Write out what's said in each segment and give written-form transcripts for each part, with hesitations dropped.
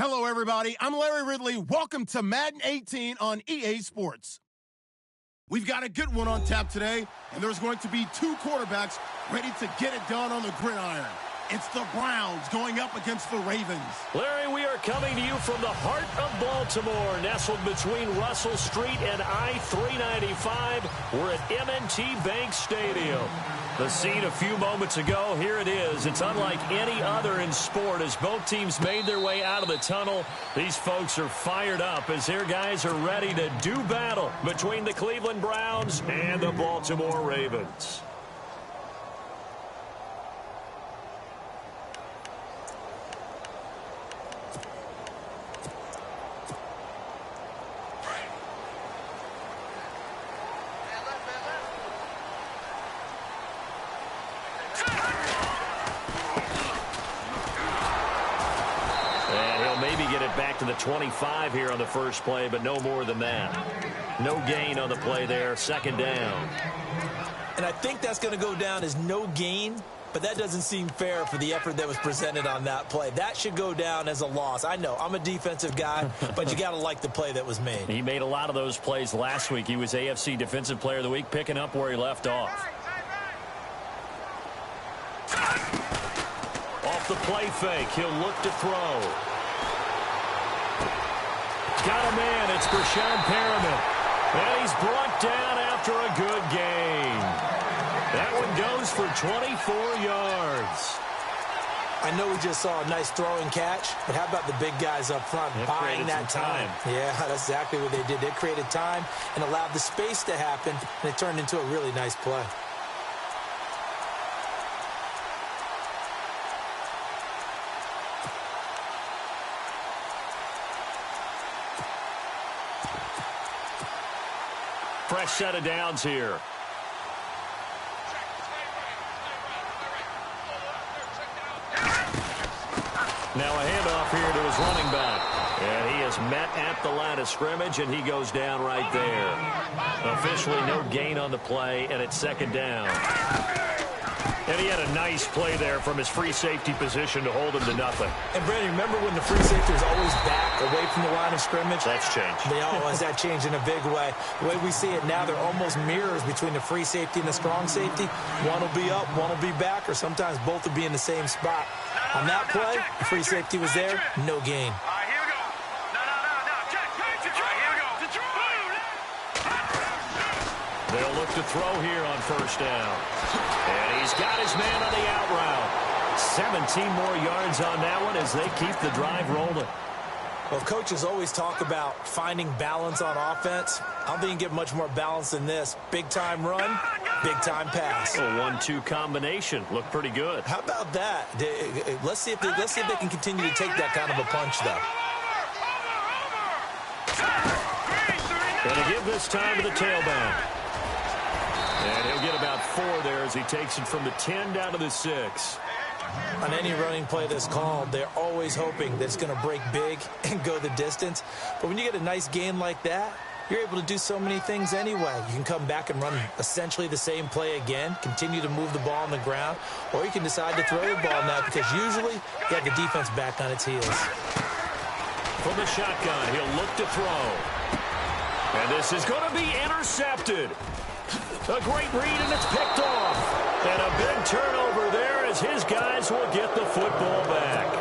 Hello, everybody. I'm Larry Ridley. Welcome to Madden 18 on EA Sports. We've got a good one on tap today, and there's going to be two quarterbacks ready to get it done on the gridiron. It's the Browns going up against the Ravens. Larry, we are coming to you from the heart of Baltimore, nestled between Russell Street and I-395. We're at M&T Bank Stadium. The scene a few moments ago, here it is. It's unlike any other in sport as both teams made their way out of the tunnel. These folks are fired up as their guys are ready to do battle between the Cleveland Browns and the Baltimore Ravens. Back to the 25 here on the first play, but no more than that. No gain on the play there, second down. And I think that's going to go down as no gain, but that doesn't seem fair for the effort that was presented on that play. That should go down as a loss. I know, I'm a defensive guy, but you got to like the play that was made. He made a lot of those plays last week. He was AFC Defensive Player of the Week, picking up where he left off. Off the play fake, he'll look to throw. Got a man, it's Brashad Perriman. And he's brought down after a good gain. That one goes for 24 yards. I know we just saw a nice throwing catch, but how about the big guys up front buying that time? Yeah, that's exactly what they did. They created time and allowed the space to happen, and it turned into a really nice play. Fresh set of downs here. Now a handoff here to his running back. And he is met at the line of scrimmage, and he goes down right there. Officially no gain on the play, and it's second down. And he had a nice play there from his free safety position to hold him to nothing. And, Brandon, remember when the free safety was always back away from the line of scrimmage? That's changed. Has that changed in a big way? The way we see it now, they're almost mirrors between the free safety and the strong safety. One will be up, one will be back, or sometimes both will be in the same spot. On that play, the free safety was there, no gain. They'll look to throw here on first down. And he's got his man on the out route. 17 more yards on that one as they keep the drive rolling. Well, coaches always talk about finding balance on offense. I don't think you can get much more balance than this. Big-time run, big-time pass. A 1-2 combination. Looked pretty good. How about that? Let's see if they can continue to take that kind of a punch, though. Going to give this time to the tailback. And he'll get about 4 there as he takes it from the 10 down to the 6. On any running play that's called, they're always hoping that it's going to break big and go the distance. But when you get a nice gain like that, you're able to do so many things anyway. You can come back and run essentially the same play again, continue to move the ball on the ground, or you can decide to throw the ball now because usually you have the defense back on its heels. From the shotgun, he'll look to throw. And this is going to be intercepted. A great read, and it's picked off. And a big turnover there as his guys will get the football back.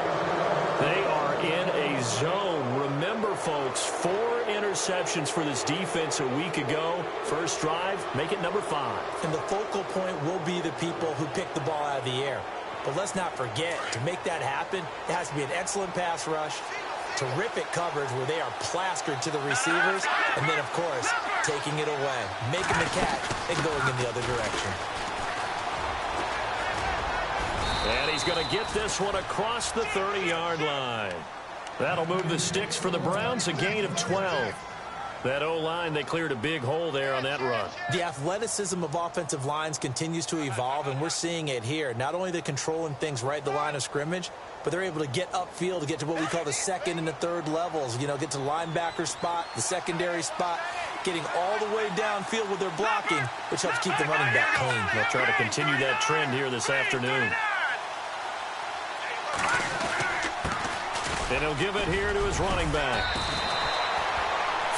They are in a zone. Remember, folks, 4 interceptions for this defense a week ago. First drive, make it number 5. And the focal point will be the people who pick the ball out of the air. But let's not forget, to make that happen, it has to be an excellent pass rush, terrific coverage where they are plastered to the receivers, and then, of course, taking it away, making the catch, and going in the other direction. And he's going to get this one across the 30-yard line. That'll move the sticks for the Browns, a gain of 12. That O-line, they cleared a big hole there on that run. The athleticism of offensive lines continues to evolve, and we're seeing it here. Not only are they controlling things right at the line of scrimmage, but they're able to get upfield to get to what we call the second and the third levels. You know, get to the linebacker spot, the secondary spot, getting all the way downfield with their blocking, which helps keep the running back clean. They'll try to continue that trend here this afternoon. And he'll give it here to his running back.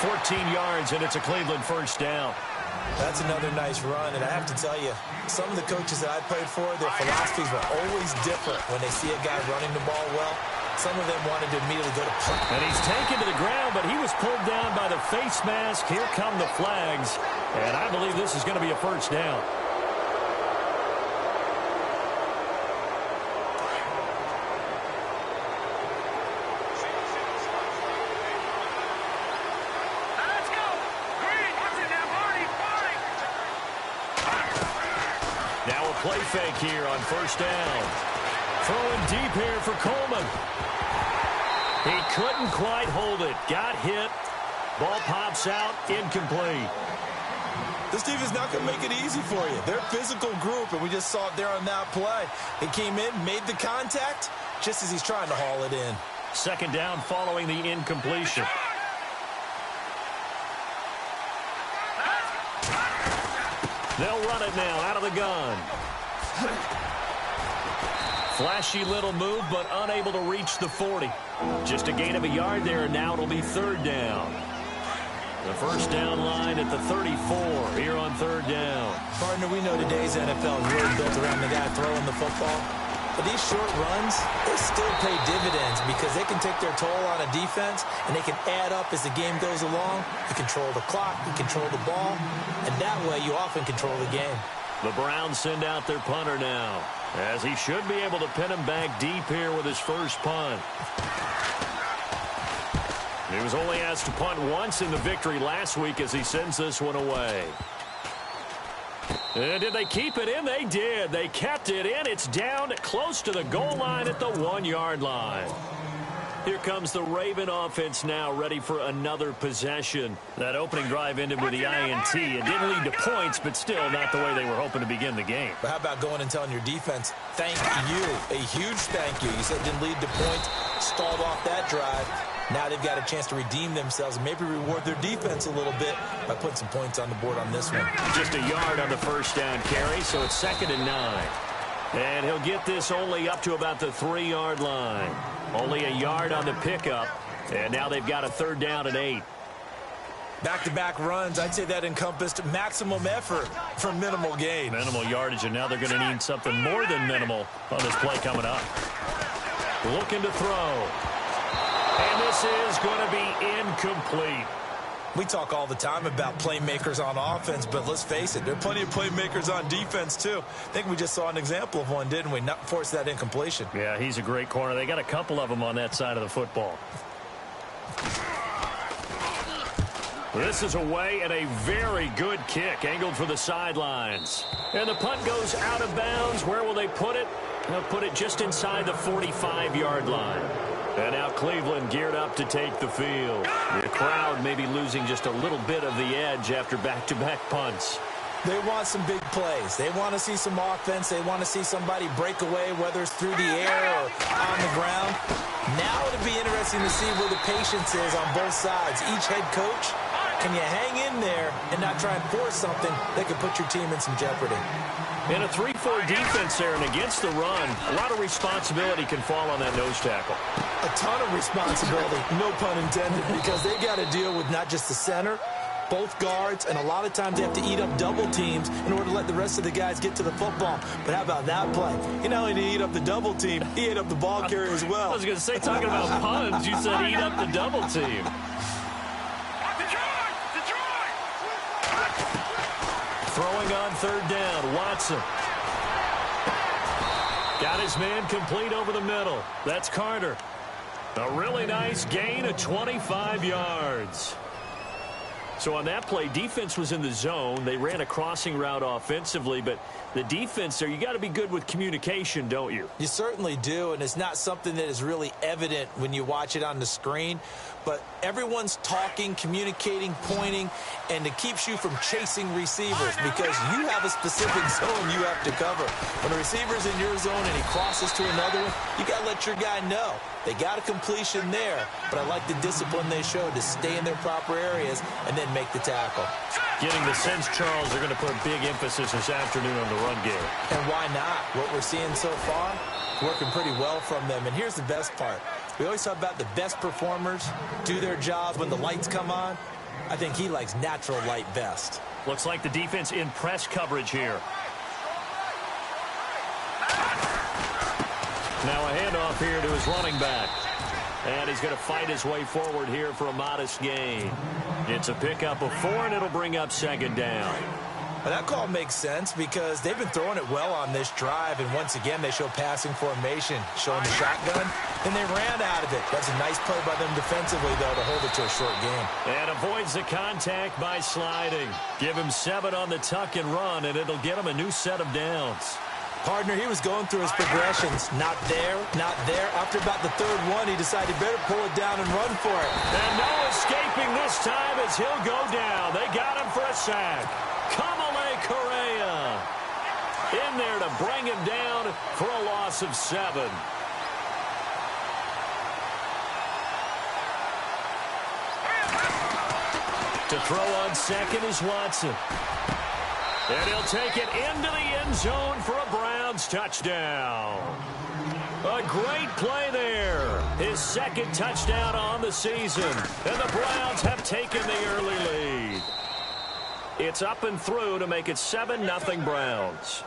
14 yards, and it's a Cleveland first down. That's another nice run, and I have to tell you, some of the coaches that I played for, their philosophies were always different when they see a guy running the ball well. Some of them wanted to immediately go to play. And he's taken to the ground, but he was pulled down by the face mask. Here come the flags, and I believe this is going to be a first down. Now a play fake here on first down. Throwing deep here for Coleman. He couldn't quite hold it. Got hit. Ball pops out. Incomplete. This team is not going to make it easy for you. They're a physical group, and we just saw it there on that play. He came in, made the contact, just as he's trying to haul it in. Second down following the incompletion. They'll run it now out of the gun. Flashy little move, but unable to reach the 40. Just a gain of a yard there, and now it'll be third down. The first down line at the 34 here on third down. Partner, we know today's NFL is really built around the guy throwing the football. But these short runs, they still pay dividends because they can take their toll on a defense, and they can add up as the game goes along. You control the clock, you control the ball, and that way you often control the game. The Browns send out their punter now, as he should be able to pin him back deep here with his first punt. He was only asked to punt once in the victory last week as he sends this one away. And did they keep it in? They did. They kept it in. It's down close to the goal line at the 1-yard line. Here comes the Raven offense now, ready for another possession. That opening drive ended with the INT. It didn't lead to points, but still not the way they were hoping to begin the game. But how about going and telling your defense, thank you, a huge thank you. You said it didn't lead to points, stalled off that drive. Now they've got a chance to redeem themselves and maybe reward their defense a little bit by putting some points on the board on this one. Just a yard on the first down carry, so it's 2nd and 9. And he'll get this only up to about the 3-yard line. Only a yard on the pickup, and now they've got a 3rd down and 8. Back-to-back runs, I'd say that encompassed maximum effort for minimal gain. Minimal yardage, and now they're going to need something more than minimal on this play coming up. Looking to throw. And this is going to be incomplete. We talk all the time about playmakers on offense, but let's face it, there are plenty of playmakers on defense, too. I think we just saw an example of one, didn't we? Not force that incompletion. Yeah, he's a great corner. They got a couple of them on that side of the football. This is away and a very good kick, angled for the sidelines. And the punt goes out of bounds. Where will they put it? They'll put it just inside the 45-yard line. And now Cleveland geared up to take the field. The crowd may be losing just a little bit of the edge after back-to-back punts. They want some big plays. They want to see some offense. They want to see somebody break away, whether it's through the air or on the ground. Now it'll be interesting to see where the patience is on both sides. Each head coach, can you hang in there and not try and force something that could put your team in some jeopardy? In a 3-4 defense there and against the run, a lot of responsibility can fall on that nose tackle. A ton of responsibility, no pun intended, because they got to deal with not just the center, both guards, and a lot of times they have to eat up double teams in order to let the rest of the guys get to the football. But how about that play? He not only did he eat up the double team, he ate up the ball carrier as well. I was going to say, talking about puns, you said eat up the double team. Throwing on 3rd down, Watson. Got his man complete over the middle. That's Carter. A really nice gain of 25 yards. So on that play, defense was in the zone. They ran a crossing route offensively, but the defense there, you got to be good with communication, don't you? You certainly do, and it's not something that is really evident when you watch it on the screen. But everyone's talking, communicating, pointing, and it keeps you from chasing receivers because you have a specific zone you have to cover. When a receiver's in your zone and he crosses to another one, you got to let your guy know. They got a completion there, but I like the discipline they showed to stay in their proper areas and then make the tackle. Getting the sense, Charles, they're going to put big emphasis this afternoon on the run game. And why not? What we're seeing so far, working pretty well from them. And here's the best part. We always talk about the best performers do their job when the lights come on. I think he likes natural light best. Looks like the defense in press coverage here. Now a handoff here to his running back. And he's going to fight his way forward here for a modest gain. It's a pickup of 4, and it'll bring up second down. Well, that call makes sense because they've been throwing it well on this drive, and once again they show passing formation, showing the shotgun, and they ran out of it. That's a nice play by them defensively, though, to hold it to a short game. And avoids the contact by sliding. Give him 7 on the tuck and run, and it'll get him a new set of downs. Partner, he was going through his progressions. Not there, not there. After about the third one, he decided better pull it down and run for it. And no escaping this time as he'll go down. They got him for a sack. Kamale Correa in there to bring him down for a loss of 7. To throw on second is Watson. And he'll take it into the end zone for a Browns touchdown. A great play there. His second touchdown on the season. And the Browns have taken the early lead. It's up and through to make it 7-0 Browns.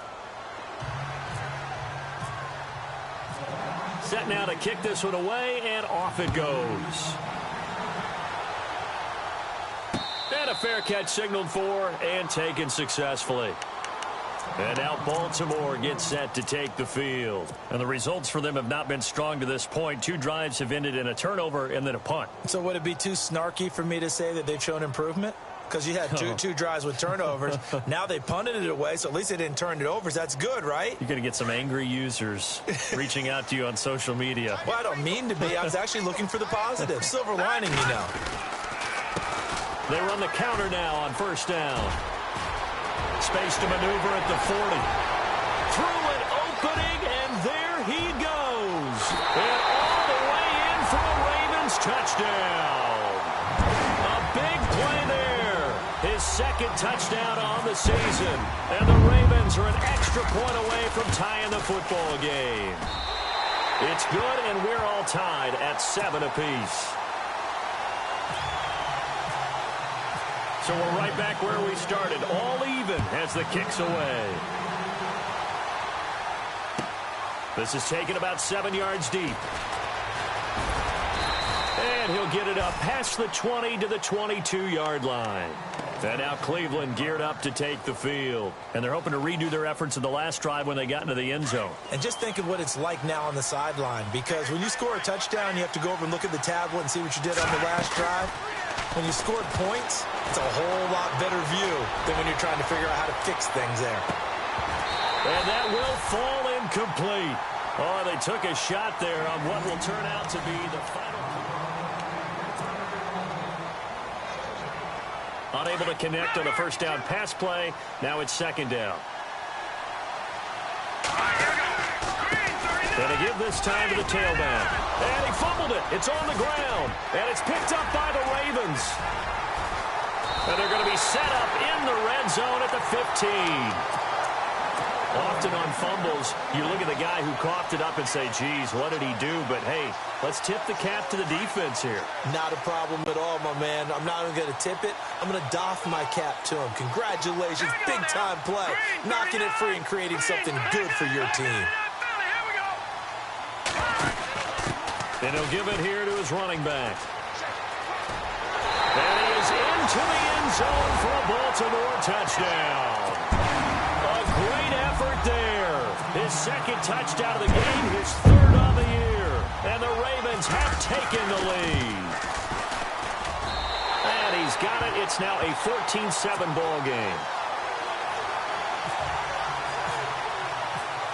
Set now to kick this one away, and off it goes. And a fair catch signaled for and taken successfully. And now Baltimore gets set to take the field. And the results for them have not been strong to this point. 2 drives have ended in a turnover and then a punt. So would it be too snarky for me to say that they've shown improvement? Because you had two drives with turnovers. Now they punted it away, so at least they didn't turn it over. So that's good, right? You're going to get some angry users reaching out to you on social media. Well, I don't mean to be. I was actually looking for the positive. Silver lining, you know. They run the counter now on first down. Space to maneuver at the 40. Through an opening, and there he goes. And all the way in for a Ravens touchdown. A big play there. His second touchdown on the season. And the Ravens are an extra point away from tying the football game. It's good, and we're all tied at 7 apiece. So we're right back where we started, all even as the kick's away. This is taken about 7 yards deep. And he'll get it up past the 20 to the 22-yard line. And now Cleveland geared up to take the field. And they're hoping to redo their efforts in the last drive when they got into the end zone. And just think of what it's like now on the sideline. Because when you score a touchdown, you have to go over and look at the tablet and see what you did on the last drive. When you scored points, it's a whole lot better view than when you're trying to figure out how to fix things there. And that will fall incomplete. Oh, they took a shot there on what will turn out to be the final. Unable to connect on the first down pass play. Now it's second down. And to give this time to the tailback. And he fumbled it. It's on the ground. And it's picked up by the Ravens. And they're going to be set up in the red zone at the 15. Often on fumbles, you look at the guy who coughed it up and say, geez, what did he do? But, hey, let's tip the cap to the defense here. Not a problem at all, my man. I'm not even going to tip it. I'm going to doff my cap to him. Congratulations. Big-time play. Knocking it free and creating something good for your team. And he'll give it here to his running back. And he is into the end zone for a Baltimore touchdown. A great effort there. His second touchdown of the game, his third on the year. And the Ravens have taken the lead. And he's got it. It's now a 14-7 ball game.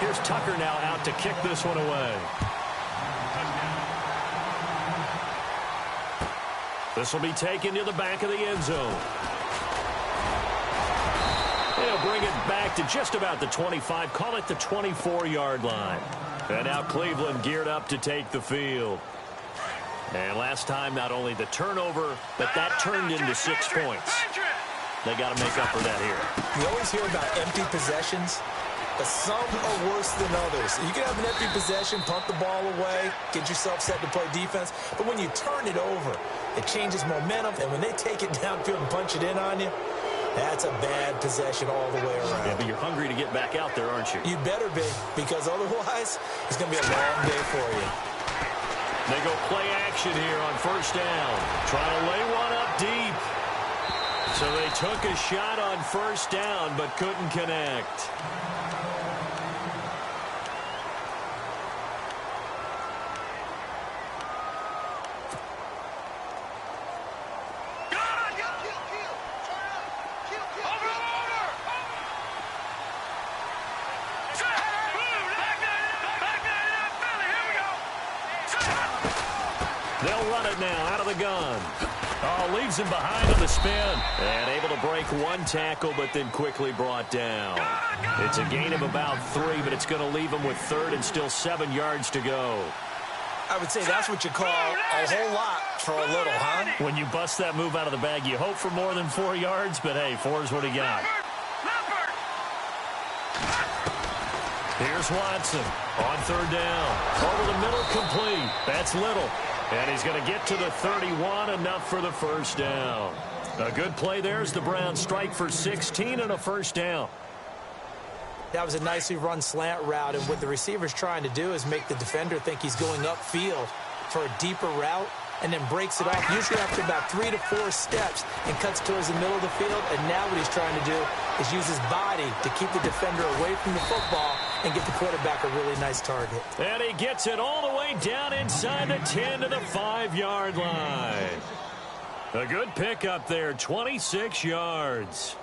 Here's Tucker now out to kick this one away. This will be taken to the back of the end zone. They'll bring it back to just about the 25, call it the 24-yard line. And now Cleveland geared up to take the field. And last time, not only the turnover, but that turned into 6 points. They got to make up for that here. You always hear about empty possessions. but some are worse than others. You can have an empty possession, pump the ball away, get yourself set to play defense, but when you turn it over, it changes momentum, and when they take it downfield and punch it in on you, that's a bad possession all the way around. Yeah, but you're hungry to get back out there, aren't you? You better be, because otherwise, it's going to be a long day for you. They go play action here on first down. Trying to lay one up deep. So they took a shot on first down, but couldn't connect. They'll run it now out of the gun. Oh, leaves him behind on the spin. And able to break one tackle, but then quickly brought down. It's a gain of about 3, but it's going to leave him with third and still 7 yards to go. I would say that's what you call a whole lot for a little, huh? When you bust that move out of the bag, you hope for more than 4 yards, but hey, 4 is what he got. Here's Watson on third down. Over the middle, complete. That's Little. And he's going to get to the 31, enough for the first down. A good play there as the Browns strike for 16 and a first down. That was a nicely run slant route, and what the receiver's trying to do is make the defender think he's going upfield for a deeper route, and then breaks it off, usually after about 3 to 4 steps, and cuts towards the middle of the field. And now what he's trying to do is use his body to keep the defender away from the football and get the quarterback a really nice target. And he gets it all the way down inside the 10 to the 5-yard line. A good pickup there, 26 yards.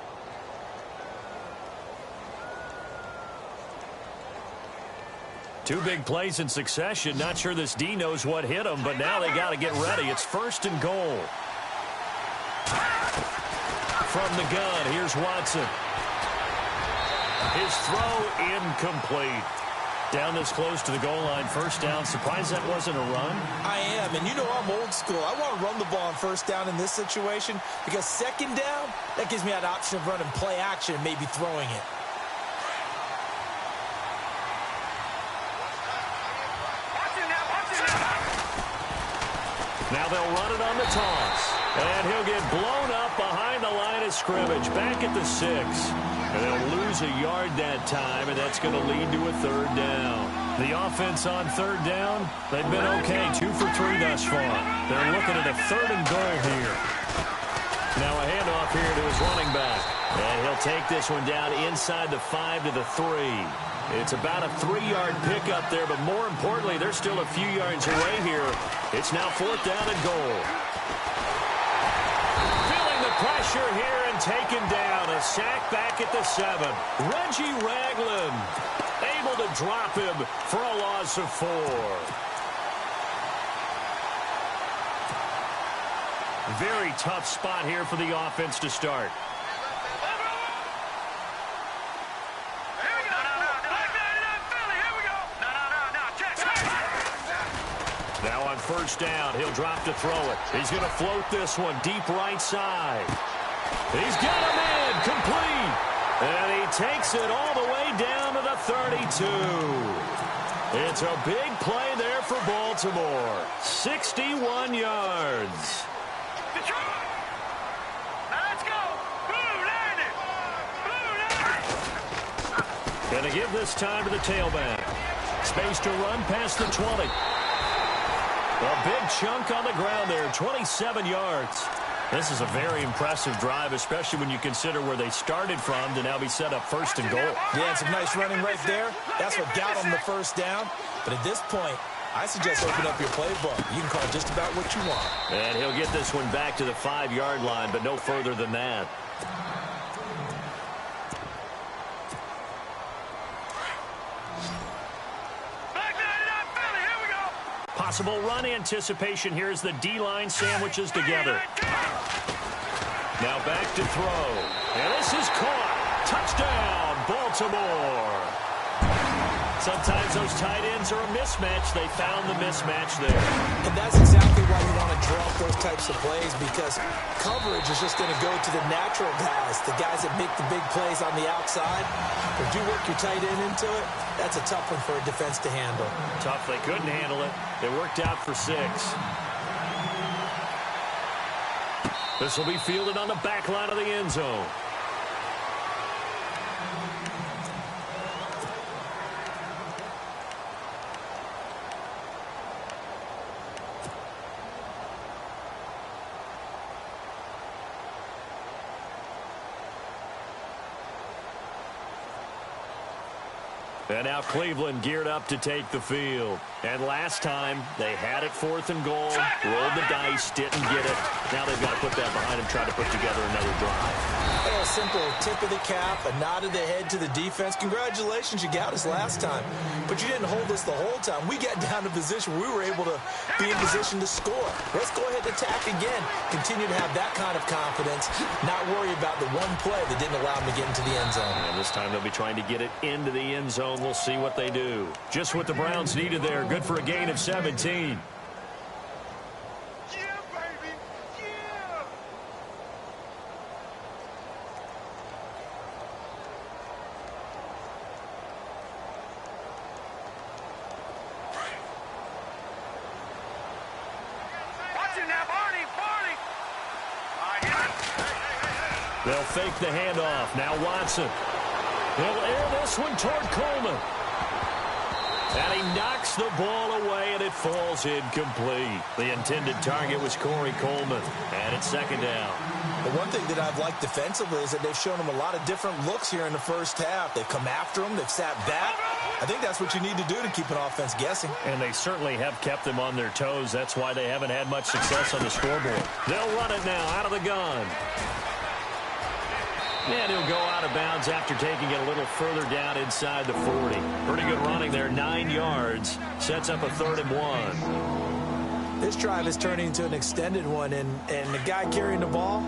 Two big plays in succession. Not sure this D knows what hit him, but now they got to get ready. It's first and goal. From the gun, here's Watson. His throw incomplete. Down this close to the goal line, first down. Surprised that wasn't a run? I am, and you know I'm old school. I want to run the ball on first down in this situation because second down, that gives me that option of running play action and maybe throwing it. Now they'll run it on the toss. And he'll get blown up behind the line of scrimmage, back at the 6. And they'll lose a yard that time, and that's going to lead to a third down. The offense on third down, they've been okay, 2 for 3 thus far. They're looking at a third and goal here. Now a handoff here to his running back. And he'll take this one down inside the 5 to the 3. It's about a 3-yard pickup there, but more importantly, they're still a few yards away here. It's now 4th down and goal. Feeling the pressure here and taken down. A sack back at the 7. Reggie Ragland able to drop him for a loss of 4. Very tough spot here for the offense to start. Now on first down, he'll drop to throw it. He's going to float this one deep right side. He's got a man complete. And he takes it all the way down to the 32. It's a big play there for Baltimore. 61 yards. Going to give this time to the tailback. Space to run past the 20. A big chunk on the ground there, 27 yards. This is a very impressive drive, especially when you consider where they started from to now be set up first and goal. Yeah, and some nice running right there. That's what got them the first down. But at this point, I suggest open up your playbook. You can call just about what you want. And he'll get this one back to the 5-yard line, but no further than that. Possible run anticipation here as the D-line sandwiches together. Now back to throw. And this is caught. Touchdown, Baltimore. sometimes those tight ends are a mismatch. They found the mismatch there. And that's exactly why you want to draw up those types of plays, because coverage is just going to go to the natural guys, the guys that make the big plays on the outside. If you work your tight end into it, that's a tough one for a defense to handle. Tough. They couldn't handle it. They worked out for 6. This will be fielded on the back line of the end zone. And now Cleveland geared up to take the field. And last time, they had it 4th and goal, rolled the dice, didn't get it. Now they've got to put that behind them, try to put together another drive. A simple tip of the cap, a nod of the head to the defense. Congratulations, you got us last time. But you didn't hold us the whole time. We got down to position where we were able to be in position to score. Let's go ahead and attack again. Continue to have that kind of confidence, not worry about the one play that didn't allow them to get into the end zone. And this time they'll be trying to get it into the end zone. We'll see what they do. Just what the Browns needed there. Good for a gain of 17. They'll fake the handoff. Now Watson. He'll air this one toward Coleman. And he knocks the ball away, and it falls incomplete. The intended target was Corey Coleman. And it's 2nd down. The one thing that I've liked defensively is that they've shown them a lot of different looks here in the first half. They've come after them. They've sat back. I think that's what you need to do to keep an offense guessing. And they certainly have kept them on their toes. That's why they haven't had much success on the scoreboard. They'll run it now out of the gun. And he'll go out of bounds after taking it a little further down inside the 40. Pretty good running there, 9 yards. Sets up a 3rd and 1. This drive is turning into an extended one, and the guy carrying the ball,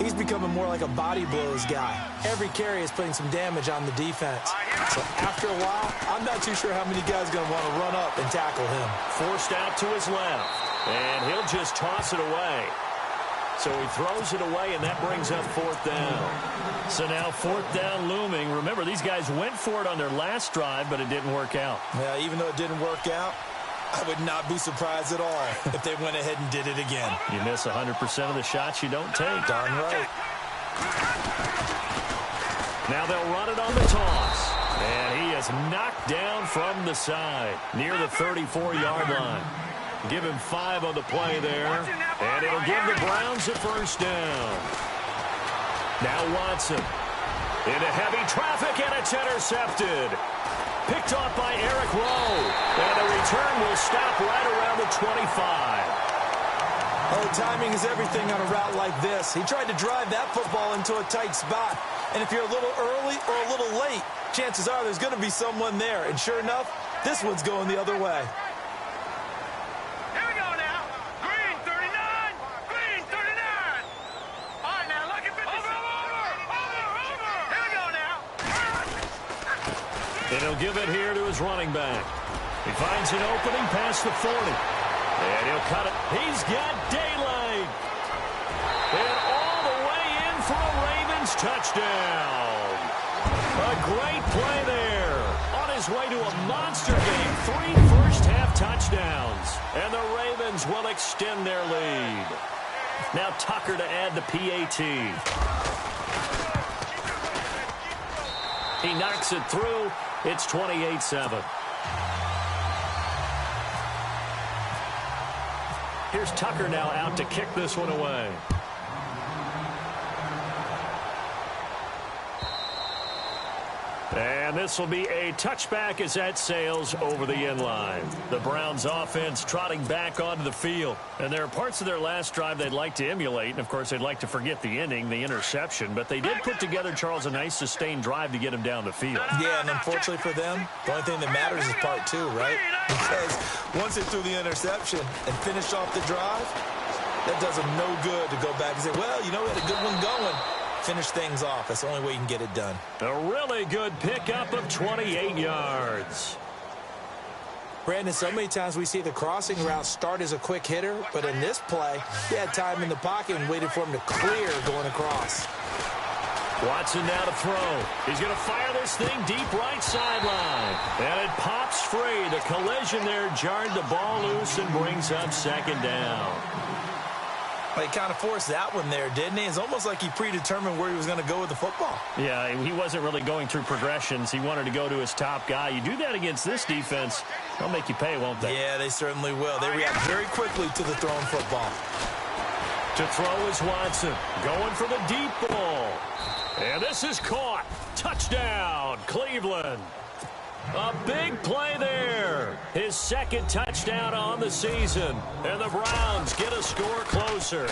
he's becoming more like a body blows guy. Every carry is putting some damage on the defense. So after a while, I'm not too sure how many guys are going to want to run up and tackle him. Forced out to his left, and he'll just toss it away. So he throws it away, and that brings up 4th down. So now 4th down looming. Remember, these guys went for it on their last drive, but it didn't work out. Yeah, even though it didn't work out, I would not be surprised at all if they went ahead and did it again. You miss 100% of the shots you don't take. Darn right. Now they'll run it on the toss. And he is knocked down from the side near the 34-yard line. Give him 5 on the play there. And it'll give the Browns a 1st down. Now Watson into heavy traffic, and it's intercepted. Picked off by Eric Rowe. And the return will stop right around the 25. Oh, timing is everything on a route like this. He tried to drive that football into a tight spot. And if you're a little early or a little late, chances are there's going to be someone there. And sure enough, this one's going the other way. And he'll give it here to his running back. He finds an opening past the 40. And he'll cut it. He's got daylight. And all the way in for a Ravens touchdown. A great play there. On his way to a monster game. 3 first-half touchdowns. And the Ravens will extend their lead. Now Tucker to add the PAT. He knocks it through. It's 28-7. Here's Tucker now out to kick this one away. And this will be a touchback as that sails over the end line. The Browns offense trotting back onto the field. And there are parts of their last drive they'd like to emulate. And, of course, they'd like to forget the ending, the interception. But they did put together, Charles, a nice sustained drive to get him down the field. Yeah, and unfortunately for them, the only thing that matters is part 2, right? Because once they threw the interception and finished off the drive, that does them no good to go back and say, well, you know, we had a good one going. Finish things off. That's the only way you can get it done. A really good pickup of 28 yards. Brandon, so many times we see the crossing route start as a quick hitter, but in this play, he had time in the pocket and waited for him to clear going across. Watson now to throw. He's going to fire this thing deep right sideline. And it pops free. The collision there jarred the ball loose and brings up second down. Well, he kind of forced that one there, didn't he? It's almost like he predetermined where he was going to go with the football. Yeah, he wasn't really going through progressions. He wanted to go to his top guy. You do that against this defense, they'll make you pay, won't they? Yeah, they certainly will. They react very quickly to the thrown football. To throw is Watson. Going for the deep ball. And this is caught. Touchdown, Cleveland. A big play there. His second touchdown on the season. And the Browns get a score closer.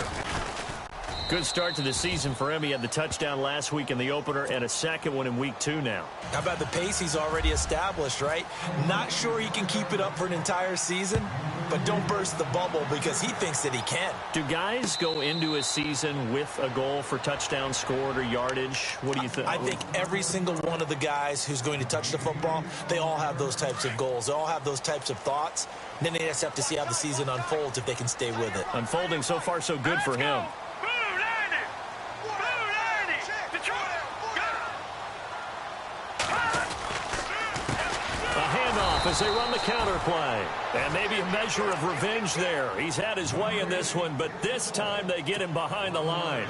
Good start to the season for him. He had the touchdown last week in the opener and a second one in week 2 now. How about the pace he's already established, right? Not sure he can keep it up for an entire season, but don't burst the bubble because he thinks that he can. Do guys go into a season with a goal for touchdown scored or yardage? What do you think? I think every single one of the guys who's going to touch the football, they all have those types of goals. They all have those types of thoughts. And then they just have to see how the season unfolds if they can stay with it. Unfolding so far so good for him. As they run the counter play. And maybe a measure of revenge there. He's had his way in this one, but this time they get him behind the line.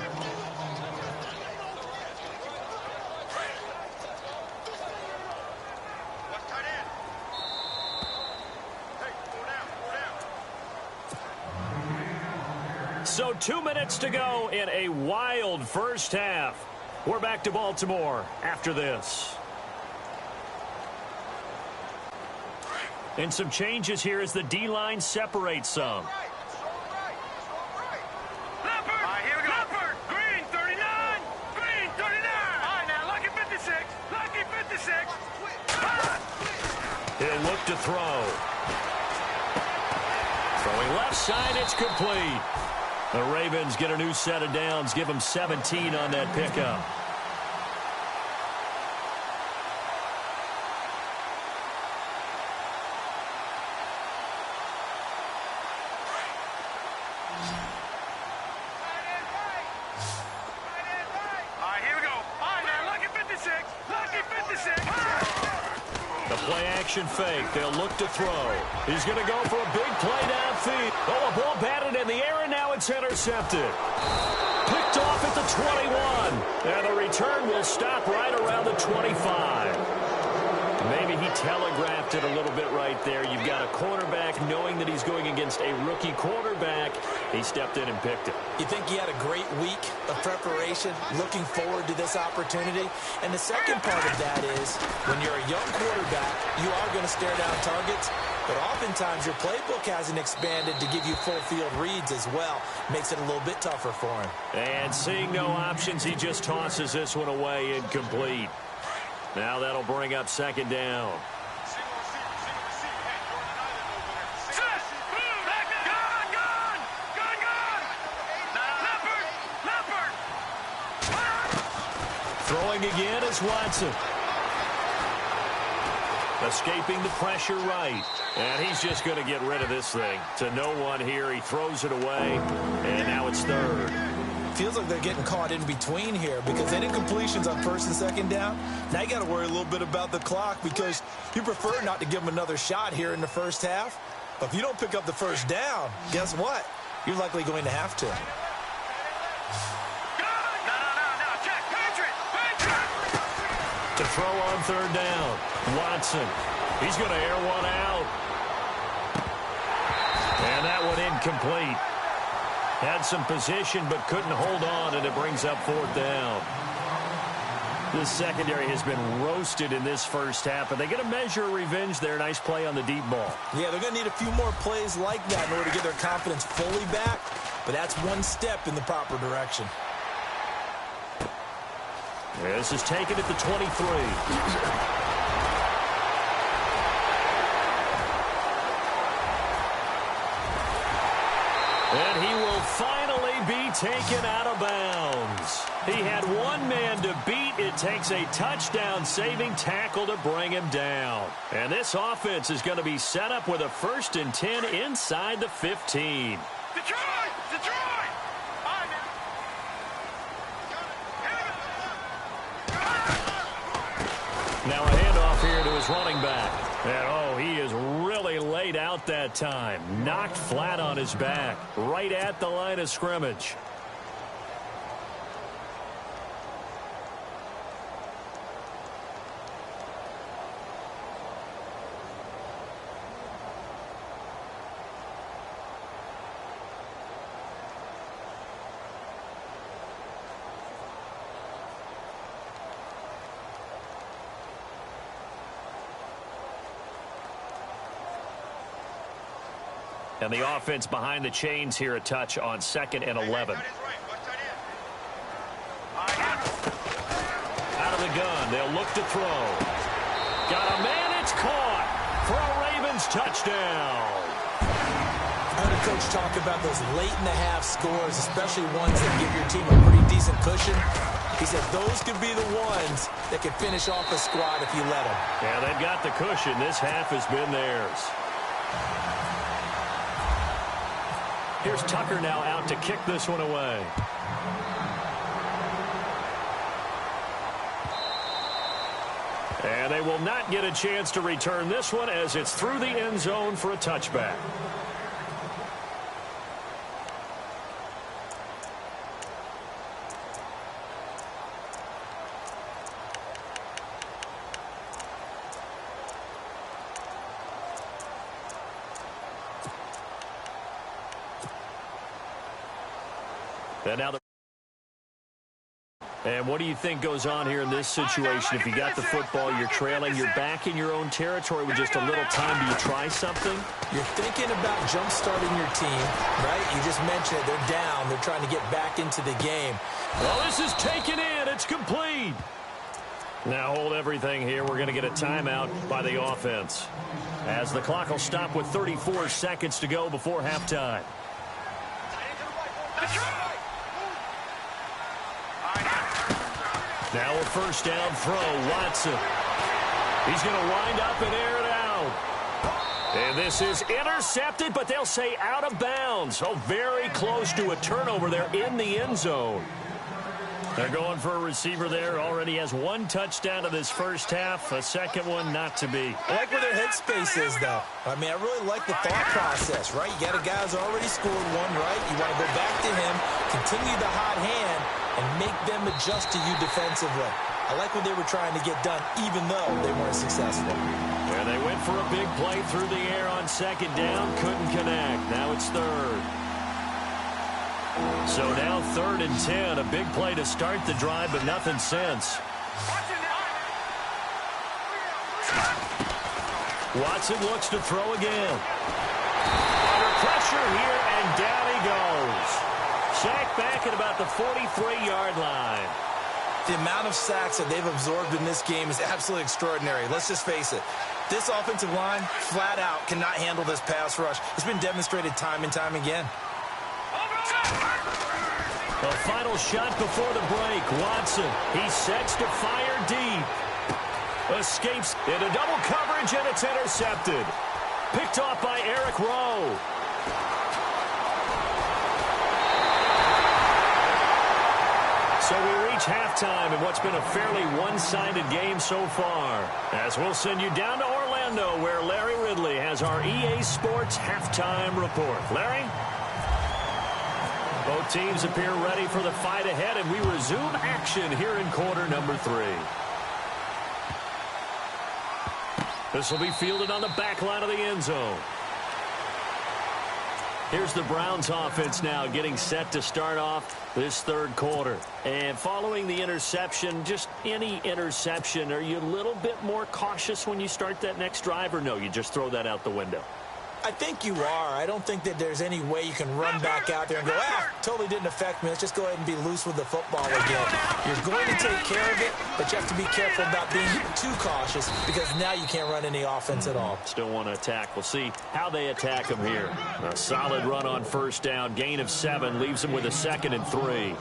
So 2 minutes to go in a wild first half. We're back to Baltimore after this. And some changes here as the D-line separates some. Green 39. Green 39. All right, now, lucky 56. Lucky 56. He'll look to throw. Throwing left side, it's complete. The Ravens get a new set of downs, give them 17 on that pickup. Fake. They'll look to throw. He's going to go for a big play downfield. Oh, a ball batted in the air, and now it's intercepted. Picked off at the 21. And the return will stop right around the 25. Maybe he telegraphed it a little bit right there. You've got a cornerback knowing that he's going against a rookie quarterback. He stepped in and picked it. You think he had a great week of preparation, looking forward to this opportunity? And the second part of that is, when you're a young quarterback, you are going to stare down targets, but oftentimes your playbook hasn't expanded to give you full field reads as well. Makes it a little bit tougher for him. And seeing no options, he just tosses this one away incomplete. Now that'll bring up second down. Throwing again is Watson. Escaping the pressure right. And he's just going to get rid of this thing. To no one here. He throws it away. And now it's third. Feels like they're getting caught in between here because any completions on first and second down, now you got to worry a little bit about the clock because you prefer not to give them another shot here in the first half. But if you don't pick up the first down, guess what? You're likely going to have to. To throw on third down, Watson. He's going to air one out. And that one incomplete. Had some position but couldn't hold on, and it brings up fourth down. This secondary has been roasted in this first half, but they get a measure of revenge there. Nice play on the deep ball. Yeah, they're going to need a few more plays like that in order to get their confidence fully back, but that's one step in the proper direction. This is taken at the 23. And he will finally be taken out of bounds. He had one man to beat. It takes a touchdown-saving tackle to bring him down. And this offense is going to be set up with a 1st and 10 inside the 15. Detroit! Detroit! Now a handoff here to his running back. And, he is really laid out that time. Knocked flat on his back. Right at the line of scrimmage. And the offense behind the chains here a touch on 2nd and 11. Out of the gun. They'll look to throw. Got a man. It's caught for a Ravens touchdown. I heard a coach talk about those late-in-the-half scores, especially ones that give your team a pretty decent cushion. He said those could be the ones that could finish off a squad if you let them. Yeah, they've got the cushion. This half has been theirs. Here's Tucker now out to kick this one away. And they will not get a chance to return this one as it's through the end zone for a touchback. And what do you think goes on here in this situation? If you got the football, you're trailing, you're back in your own territory with just a little time. Do you try something? You're thinking about jump-starting your team, right? You just mentioned it. They're down. They're trying to get back into the game. Well, this is taken in. It's complete. Now hold everything here. We're going to get a timeout by the offense, as the clock will stop with 34 seconds to go before halftime. Now a 1st down throw. Watson. He's going to wind up and air it out. And this is intercepted, but they'll say out of bounds. Oh, very close to a turnover there in the end zone. They're going for a receiver there. Already has 1 touchdown in this first half. A second one not to be. I like where their headspace is, though. I mean, I really like the thought process, right? You got a guy who's already scored one, right? You want to go back to him, continue the hot hand, and make them adjust to you defensively. I like what they were trying to get done, even though they weren't successful. Yeah, they went for a big play through the air on 2nd down. Couldn't connect. Now it's 3rd. So now 3rd and 10. A big play to start the drive, but nothing since. Watson looks to throw again. Under pressure here, and down he goes. Sacked back at about the 43-yard line. The amount of sacks that they've absorbed in this game is absolutely extraordinary. Let's just face it. This offensive line, flat out, cannot handle this pass rush. It's been demonstrated time and time again. The final shot before the break. Watson, he sets to fire deep. Escapes into double coverage, and it's intercepted. Picked off by Eric Rowe. So we reach halftime in what's been a fairly one-sided game so far. As we'll send you down to Orlando, where Larry Ridley has our EA Sports halftime report. Larry? Both teams appear ready for the fight ahead, and we resume action here in quarter number 3. This will be fielded on the back line of the end zone. Here's the Browns offense now getting set to start off this 3rd quarter. And following the interception, just any interception, are you a little bit more cautious when you start that next drive, or no, you just throw that out the window? I think you are. I don't think that there's any way you can run back out there and go, totally didn't affect me. Let's just go ahead and be loose with the football again. You're going to take care of it, but you have to be careful about being too cautious, because now you can't run any offense at all. Still want to attack. We'll see how they attack them here. A solid run on 1st down. Gain of 7 leaves them with a 2nd and 3.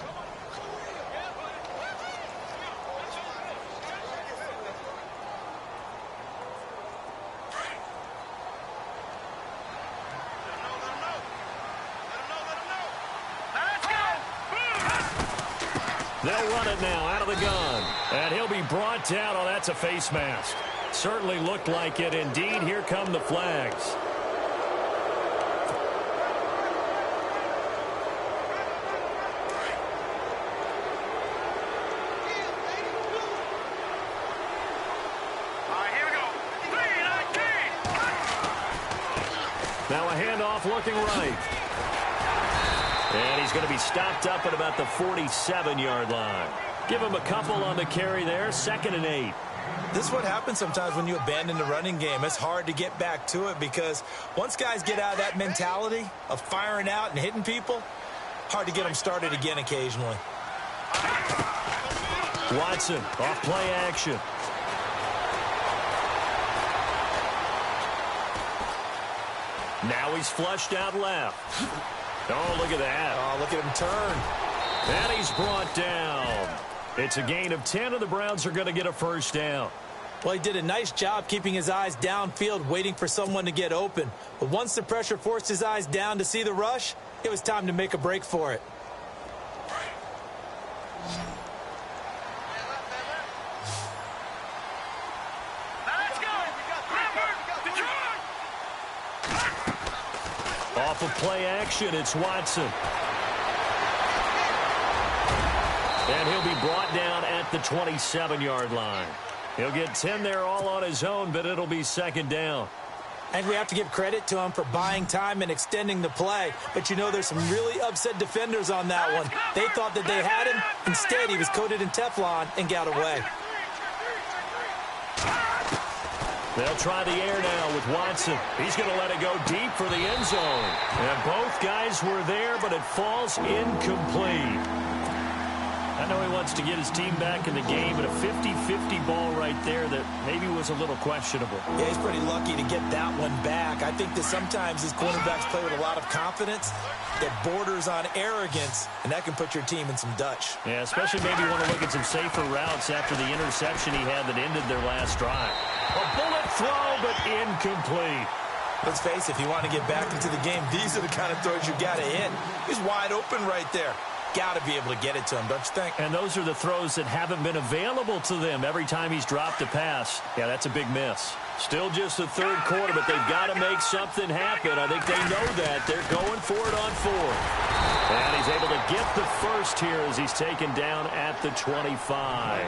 They'll run it now out of the gun. And he'll be brought down. Oh, that's a face mask. Certainly looked like it. Indeed, here come the flags. Now a handoff looking right. And he's going to be stopped up at about the 47-yard line. Give him a couple on the carry there. 2nd and 8. This is what happens sometimes when you abandon the running game. It's hard to get back to it because once guys get out of that mentality of firing out and hitting people, hard to get them started again occasionally. Watson off play action. Now he's flushed out left. Oh, look at that. Oh, look at him turn. And he's brought down. It's a gain of 10, and the Browns are going to get a first down. Well, he did a nice job keeping his eyes downfield, waiting for someone to get open. But once the pressure forced his eyes down to see the rush, it was time to make a break for it. Off of play action, it's Watson. And he'll be brought down at the 27-yard line. He'll get 10 there all on his own, but it'll be 2nd down. And we have to give credit to him for buying time and extending the play. But, you know, there's some really upset defenders on that one. They thought that they had him. Instead, he was coated in Teflon and got away. They'll try the air now with Watson. He's going to let it go deep for the end zone. And both guys were there, but it falls incomplete. I know he wants to get his team back in the game, but a 50-50 ball right there that maybe was a little questionable. Yeah, he's pretty lucky to get that one back. I think that sometimes these quarterbacks play with a lot of confidence that borders on arrogance, and that can put your team in some Dutch. Yeah, especially maybe want to look at some safer routes after the interception he had that ended their last drive. A bullet throw, but incomplete. Let's face it, if you want to get back into the game, these are the kind of throws you got to hit. He's wide open right there. Got to be able to get it to him, don't you think? And those are the throws that haven't been available to them every time he's dropped a pass. Yeah, that's a big miss. Still just the 3rd quarter, but they've got to make something happen. I think they know that. They're going for it on 4th. And he's able to get the first here as he's taken down at the 25.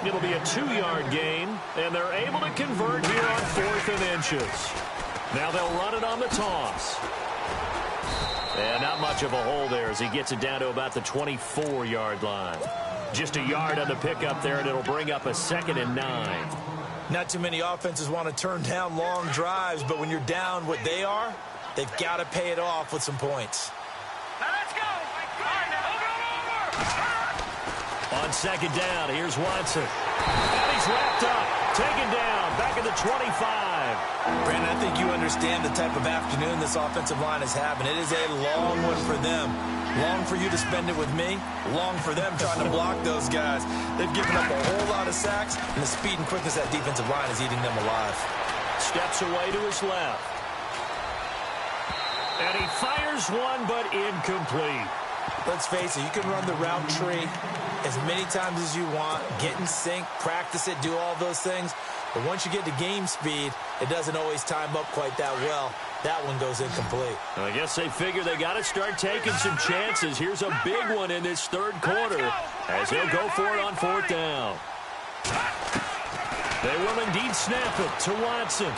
It'll be a 2-yard gain, and they're able to convert here on 4th and inches. Now they'll run it on the toss. And not much of a hole there as he gets it down to about the 24-yard line. Just a yard on the pickup there, and it'll bring up a 2nd and 9. Not too many offenses want to turn down long drives, but when you're down what they are, they've got to pay it off with some points. Now let's go. On 2nd down, here's Watson. And he's wrapped up, taken down, back at the 25. Brandon, I think you understand the type of afternoon this offensive line is having. It is a long one for them. Long for you to spend it with me. Long for them trying to block those guys. They've given up a whole lot of sacks, and the speed and quickness of that defensive line is eating them alive. Steps away to his left. And he fires one, but incomplete. Let's face it, you can run the route tree as many times as you want, get in sync, practice it, do all those things. But once you get to game speed, it doesn't always time up quite that well. That one goes incomplete. I guess they figure they got to start taking some chances. Here's a big one in this 3rd quarter as he'll go for it on 4th down. They will indeed snap it to Watson.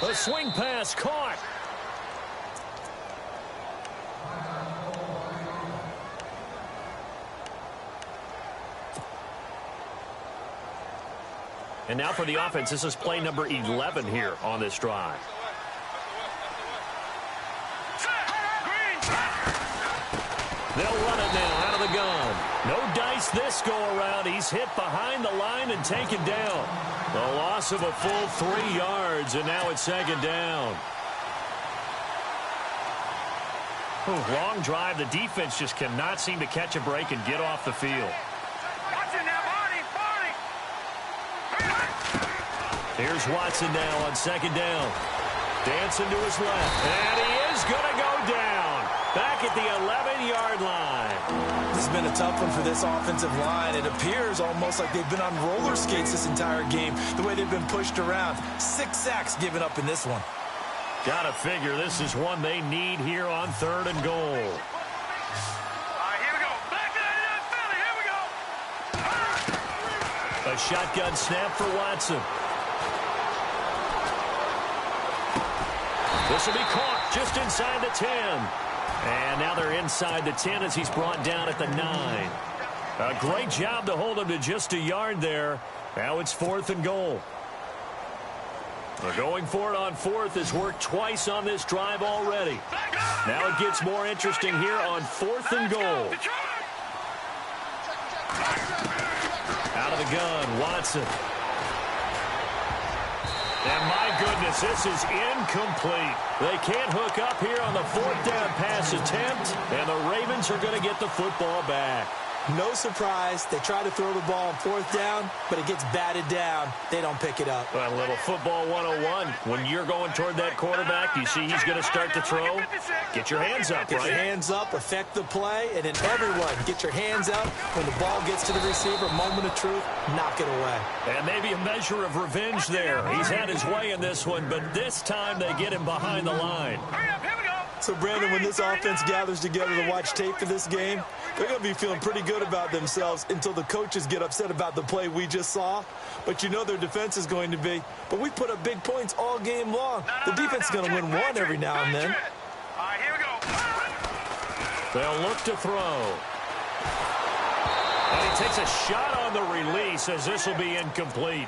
A swing pass caught. And now for the offense, this is play number 11 here on this drive. They'll run it now out of the gun. No dice this go-around. He's hit behind the line and taken down. A loss of a full 3 yards, and now it's 2nd down. Long drive. The defense just cannot seem to catch a break and get off the field. Here's Watson now on 2nd down. Dancing to his left. And he is good. has been a tough one for this offensive line. It appears almost like they've been on roller skates this entire game, the way they've been pushed around. 6 sacks given up in this one. Gotta figure this is one they need here on 3rd and goal. All right, here we go. Back to that Philly. Here we go. A shotgun snap for Watson. This will be caught just inside the 10. And now they're inside the 10 as he's brought down at the 9. A great job to hold him to just a yard there. Now it's 4th and goal. They're going for it on 4th. Has worked twice on this drive already. Now it gets more interesting here on 4th and goal. Out of the gun, Watson. And my goodness, this is incomplete. They can't hook up here on the 4th down pass attempt, and the Ravens are going to get the football back. No surprise. They try to throw the ball on 4th down, but it gets batted down. They don't pick it up. Well, a little football 101. When you're going toward that quarterback, you see he's going to start to throw. Get your hands up, Get right? your hands up, affect the play, and then everyone get your hands out. When the ball gets to the receiver, moment of truth, knock it away. And maybe a measure of revenge there. He's had his way in this one, but this time they get him behind the line. Hurry up, here we go. So, Brandon, when this offense gathers together to watch tape for this game, they're going to be feeling pretty good about themselves until the coaches get upset about the play we just saw. But you know their defense is going to be. But we put up big points all game long. The defense is going to win one every now and then. All right, here we go. They'll look to throw. And he takes a shot on the release as this will be incomplete.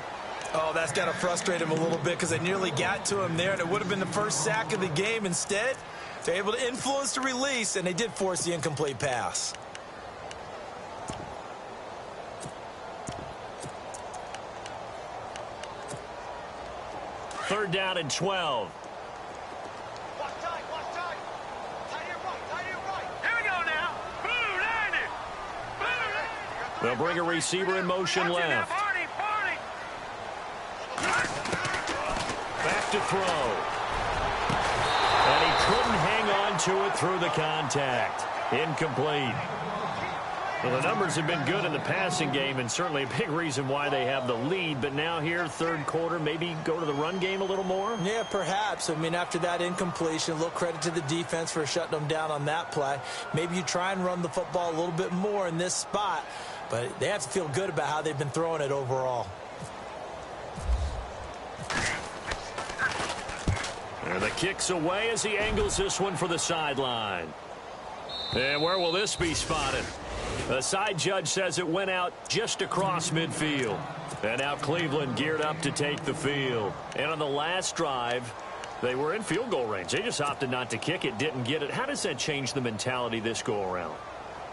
Oh, that's got to frustrate him a little bit because they nearly got to him there, and it would have been the first sack of the game. Instead, they're able to influence the release, and they did force the incomplete pass. Third down and 12. Watch tight, watch tight. Tight here right. Here we go now. Blue, 90. Blue. They'll bring a receiver in motion left. Barney. Back to throw. And he couldn't hang on to it through the contact. Incomplete. Well, the numbers have been good in the passing game, and certainly a big reason why they have the lead. But now here, 3rd quarter, maybe go to the run game a little more? Yeah, perhaps. I mean, after that incompletion, a little credit to the defense for shutting them down on that play. Maybe you try and run the football a little bit more in this spot, but they have to feel good about how they've been throwing it overall. And the kick's away as he angles this one for the sideline. And where will this be spotted? The side judge says it went out just across midfield. And now Cleveland geared up to take the field. And on the last drive, they were in field goal range. They just opted not to kick it, didn't get it. How does that change the mentality this go-around?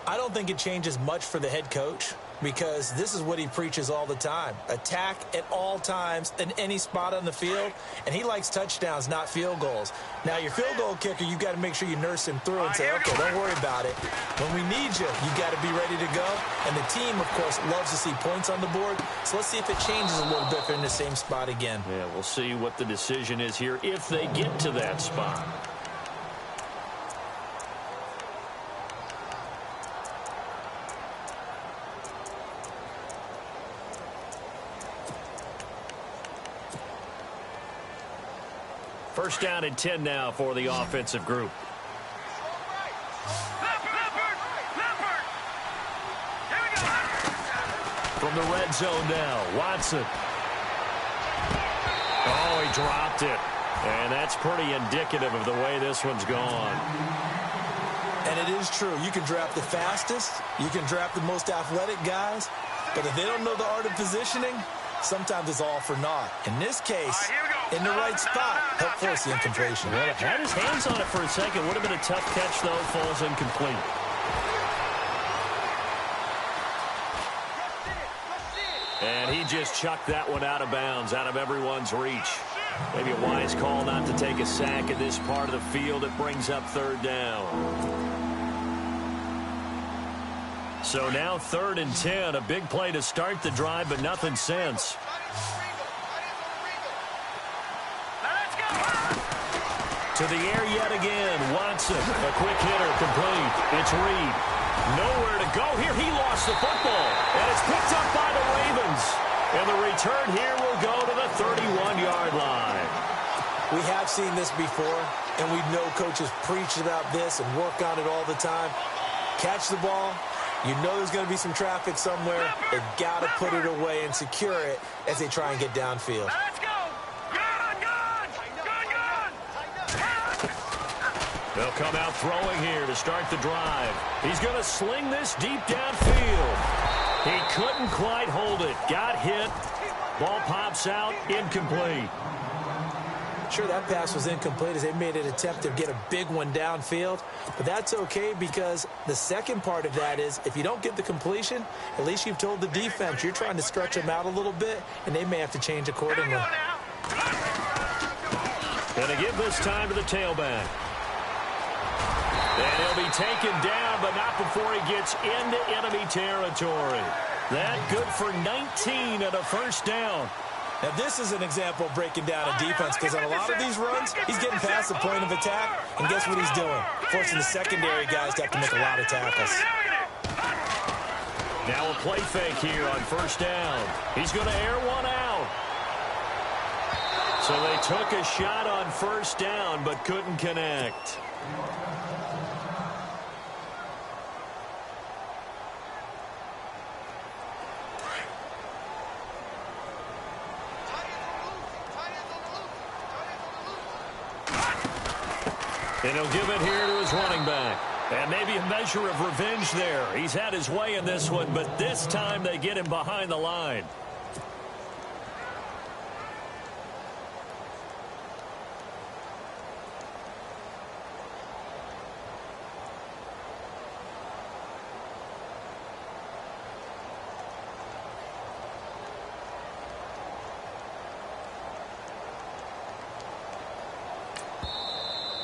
I don't think it changes much for the head coach because this is what he preaches all the time. Attack at all times in any spot on the field, and he likes touchdowns, not field goals. Now, your field goal kicker, you've got to make sure you nurse him through and say, okay, don't worry about it. When we need you, you've got to be ready to go. And the team, of course, loves to see points on the board. So let's see if it changes a little bit if they're in the same spot again. Yeah, we'll see what the decision is here if they get to that spot. First down and 10 now for the offensive group. From the red zone now, Watson. Oh, he dropped it. And that's pretty indicative of the way this one's gone. And it is true. You can draft the fastest. You can draft the most athletic guys. But if they don't know the art of positioning, sometimes it's all for naught. In this case, in the right spot, help force the incompletion. Well, had his hands on it for a second. Would have been a tough catch, though. Falls incomplete. And he just chucked that one out of bounds, out of everyone's reach. Maybe a wise call not to take a sack in this part of the field. It brings up 3rd down. So now 3rd and 10. A big play to start the drive, but nothing since. To the air yet again. Watson, a quick hitter, complete. It's Reed. Nowhere to go here. He lost the football. And it's picked up by the Ravens. And the return here will go to the 31-yard line. We have seen this before, and we know coaches preach about this and work on it all the time. Catch the ball. You know there's going to be some traffic somewhere. They've got to put it away and secure it as they try and get downfield. Let's go. Good. They'll come out throwing here to start the drive. He's going to sling this deep downfield. He couldn't quite hold it. Got hit. Ball pops out. Incomplete. Sure, that pass was incomplete as they made an attempt to get a big one downfield. But that's okay because the second part of that is if you don't get the completion, at least you've told the defense you're trying to stretch them out a little bit, and they may have to change accordingly. Going to give this time to the tailback. And he'll be taken down, but not before he gets into enemy territory. That good for 19 and a first down. Now, this is an example of breaking down a defense because on a lot of these runs, he's getting past the point of attack, and guess what he's doing? Forcing the secondary guys to have to make a lot of tackles. Now a play fake here on first down. He's going to air one out. So they took a shot on first down but couldn't connect. And he'll give it here to his running back. And maybe a measure of revenge there. He's had his way in this one, but this time they get him behind the line.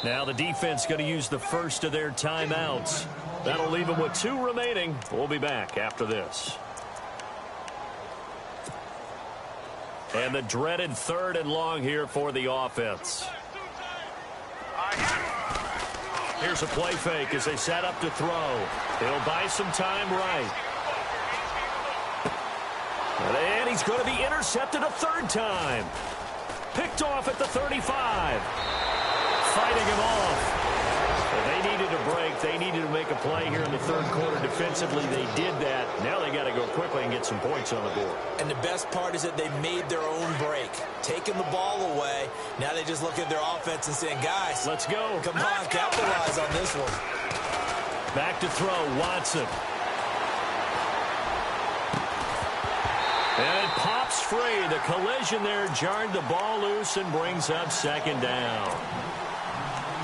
Now the defense going to use the first of their timeouts. That'll leave them with 2 remaining. We'll be back after this. And the dreaded 3rd and long here for the offense. Here's a play fake as they set up to throw. He'll buy some time right. And he's going to be intercepted a 3rd time. Picked off at the 35. Fighting him off. So they needed a break. They needed to make a play here in the 3rd quarter defensively. They did that. Now they got to go quickly and get some points on the board. And the best part is that they made their own break. Taking the ball away. Now they just look at their offense and saying, guys, let's go. Come on, capitalize on this one. Back to throw, Watson. And it pops free. The collision there jarred the ball loose and brings up 2nd down.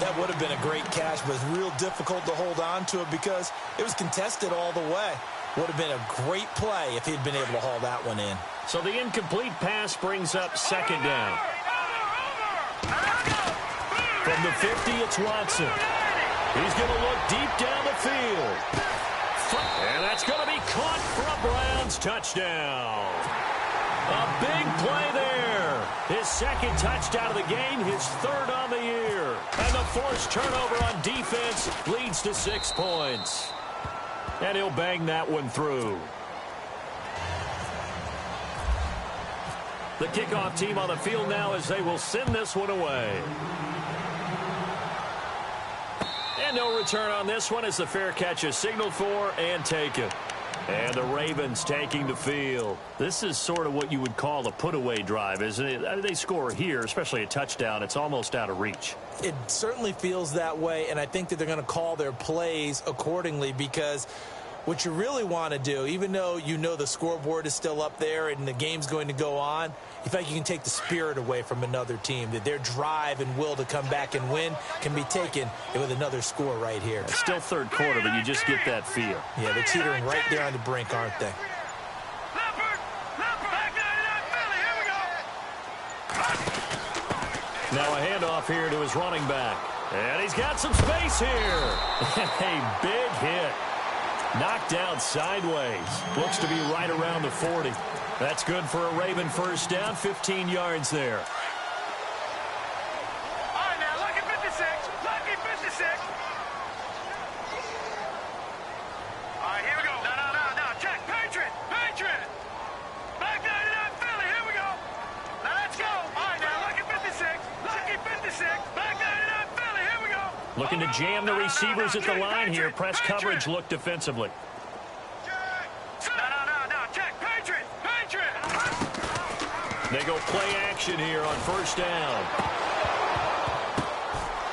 That would have been a great catch, but it's real difficult to hold on to it because it was contested all the way. Would have been a great play if he'd been able to haul that one in. So the incomplete pass brings up 2nd down. From the 50, it's Watson. He's going to look deep down the field. And that's going to be caught for a Browns touchdown. A big play there. His 2nd touchdown of the game, his 3rd on the year. And the forced turnover on defense leads to 6 points. And he'll bang that one through. The kickoff team on the field now as they will send this one away. And no return on this one as the fair catch is signaled for and taken. And the Ravens taking the field. This is sort of what you would call a put-away drive, isn't it? I mean, they score here, especially a touchdown. It's almost out of reach. It certainly feels that way, and I think that they're going to call their plays accordingly because what you really want to do, even though you know the scoreboard is still up there and the game's going to go on, you feel like you can take the spirit away from another team, that their drive and will to come back and win can be taken with another score right here. It's still 3rd quarter, but you just get that feel. Yeah, they're teetering right there on the brink, aren't they? Now a handoff here to his running back. And he's got some space here. A big hit. Knocked down sideways. Looks to be right around the 40. That's good for a Raven first down, 15 yards there. All right, now, lucky 56. Lucky 56. Looking to jam the receivers at the line here. Press coverage look defensively. No, check. Patriot. They go play action here on first down.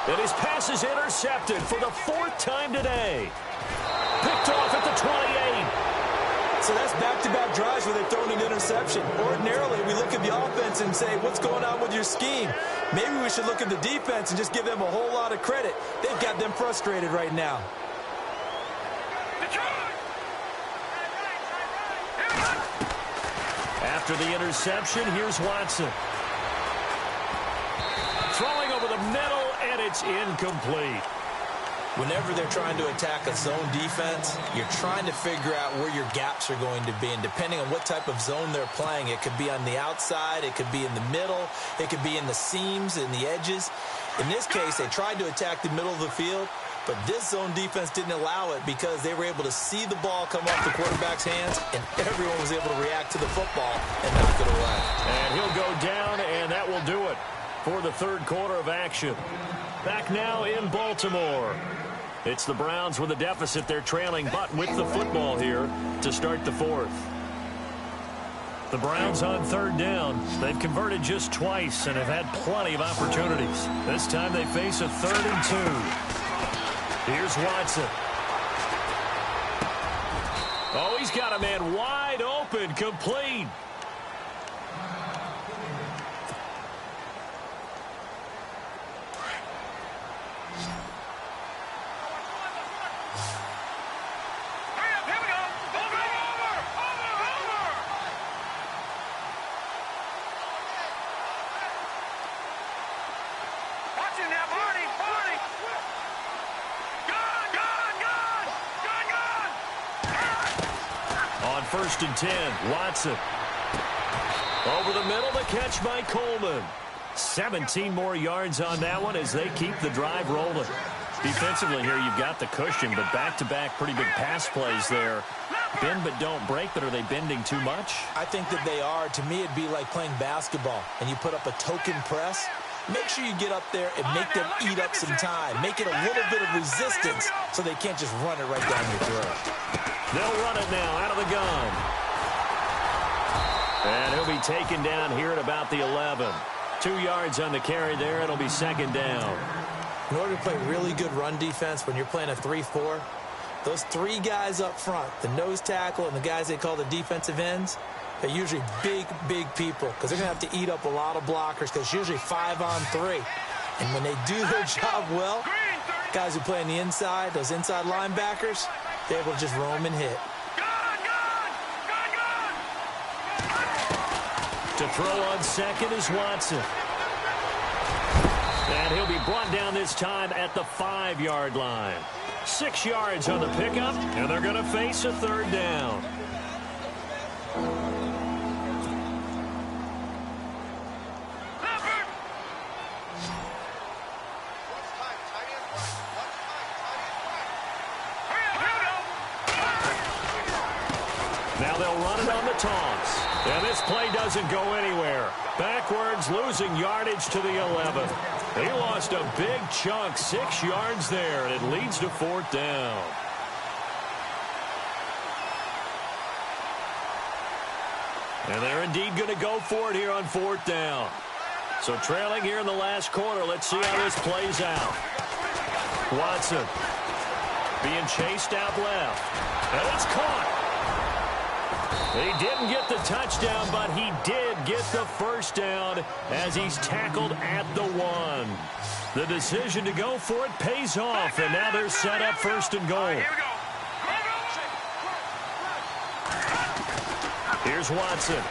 And his pass is intercepted for the 4th time today. Picked off at the 28. So that's back-to-back drives where they've thrown an interception. Ordinarily, we look at the offense and say, what's going on with your scheme? Maybe we should look at the defense and just give them a whole lot of credit. They've got them frustrated right now. After the interception, here's Watson. Throwing over the middle, and it's incomplete. Whenever they're trying to attack a zone defense, you're trying to figure out where your gaps are going to be. And depending on what type of zone they're playing, it could be on the outside, it could be in the middle, it could be in the seams and the edges. In this case, they tried to attack the middle of the field, but this zone defense didn't allow it because they were able to see the ball come off the quarterback's hands, and everyone was able to react to the football and knock it away. And he'll go down, and that will do it for the 3rd quarter of action. Back now in Baltimore. It's the Browns with a deficit. They're trailing, but with the football here to start the 4th. The Browns on 3rd down. They've converted just twice and have had plenty of opportunities. This time they face a 3rd and 2. Here's Watson. Oh, he's got a man wide open, complete. On 1st and 10, Watson. Over the middle, the catch by Coleman. 17 more yards on that one as they keep the drive rolling. Defensively here, you've got the cushion, but back-to-back pretty big pass plays there. Bend but don't break, but are they bending too much? I think that they are. To me, it'd be like playing basketball, and you put up a token press. Make sure you get up there and make them eat up some time. Make it a little bit of resistance so they can't just run it right down your throat. They'll run it now out of the gun. And he'll be taken down here at about the 11. 2 yards on the carry there. It'll be 2nd down. In order to play really good run defense when you're playing a 3-4, those 3 guys up front, the nose tackle and the guys they call the defensive ends, they're usually big people because they're going to have to eat up a lot of blockers because it's usually 5-on-3. And when they do their job well, guys who play on the inside, those inside linebackers, they're able to just roam and hit. To throw on 2nd is Watson. And he'll be brought down this time at the 5-yard line. 6 yards on the pickup, and they're going to face a 3rd down. Now they'll run it on the toss. And this play doesn't go anywhere. Backwards, losing yardage to the 11. He lost a big chunk, 6 yards there, and it leads to 4th down. And they're indeed going to go for it here on 4th down. So trailing here in the last quarter, let's see how this plays out. Watson being chased out left. And it's caught. He didn't get the touchdown, but he did get the 1st down as he's tackled at the 1. The decision to go for it pays off, and now they're set up 1st and goal. Here's Watson.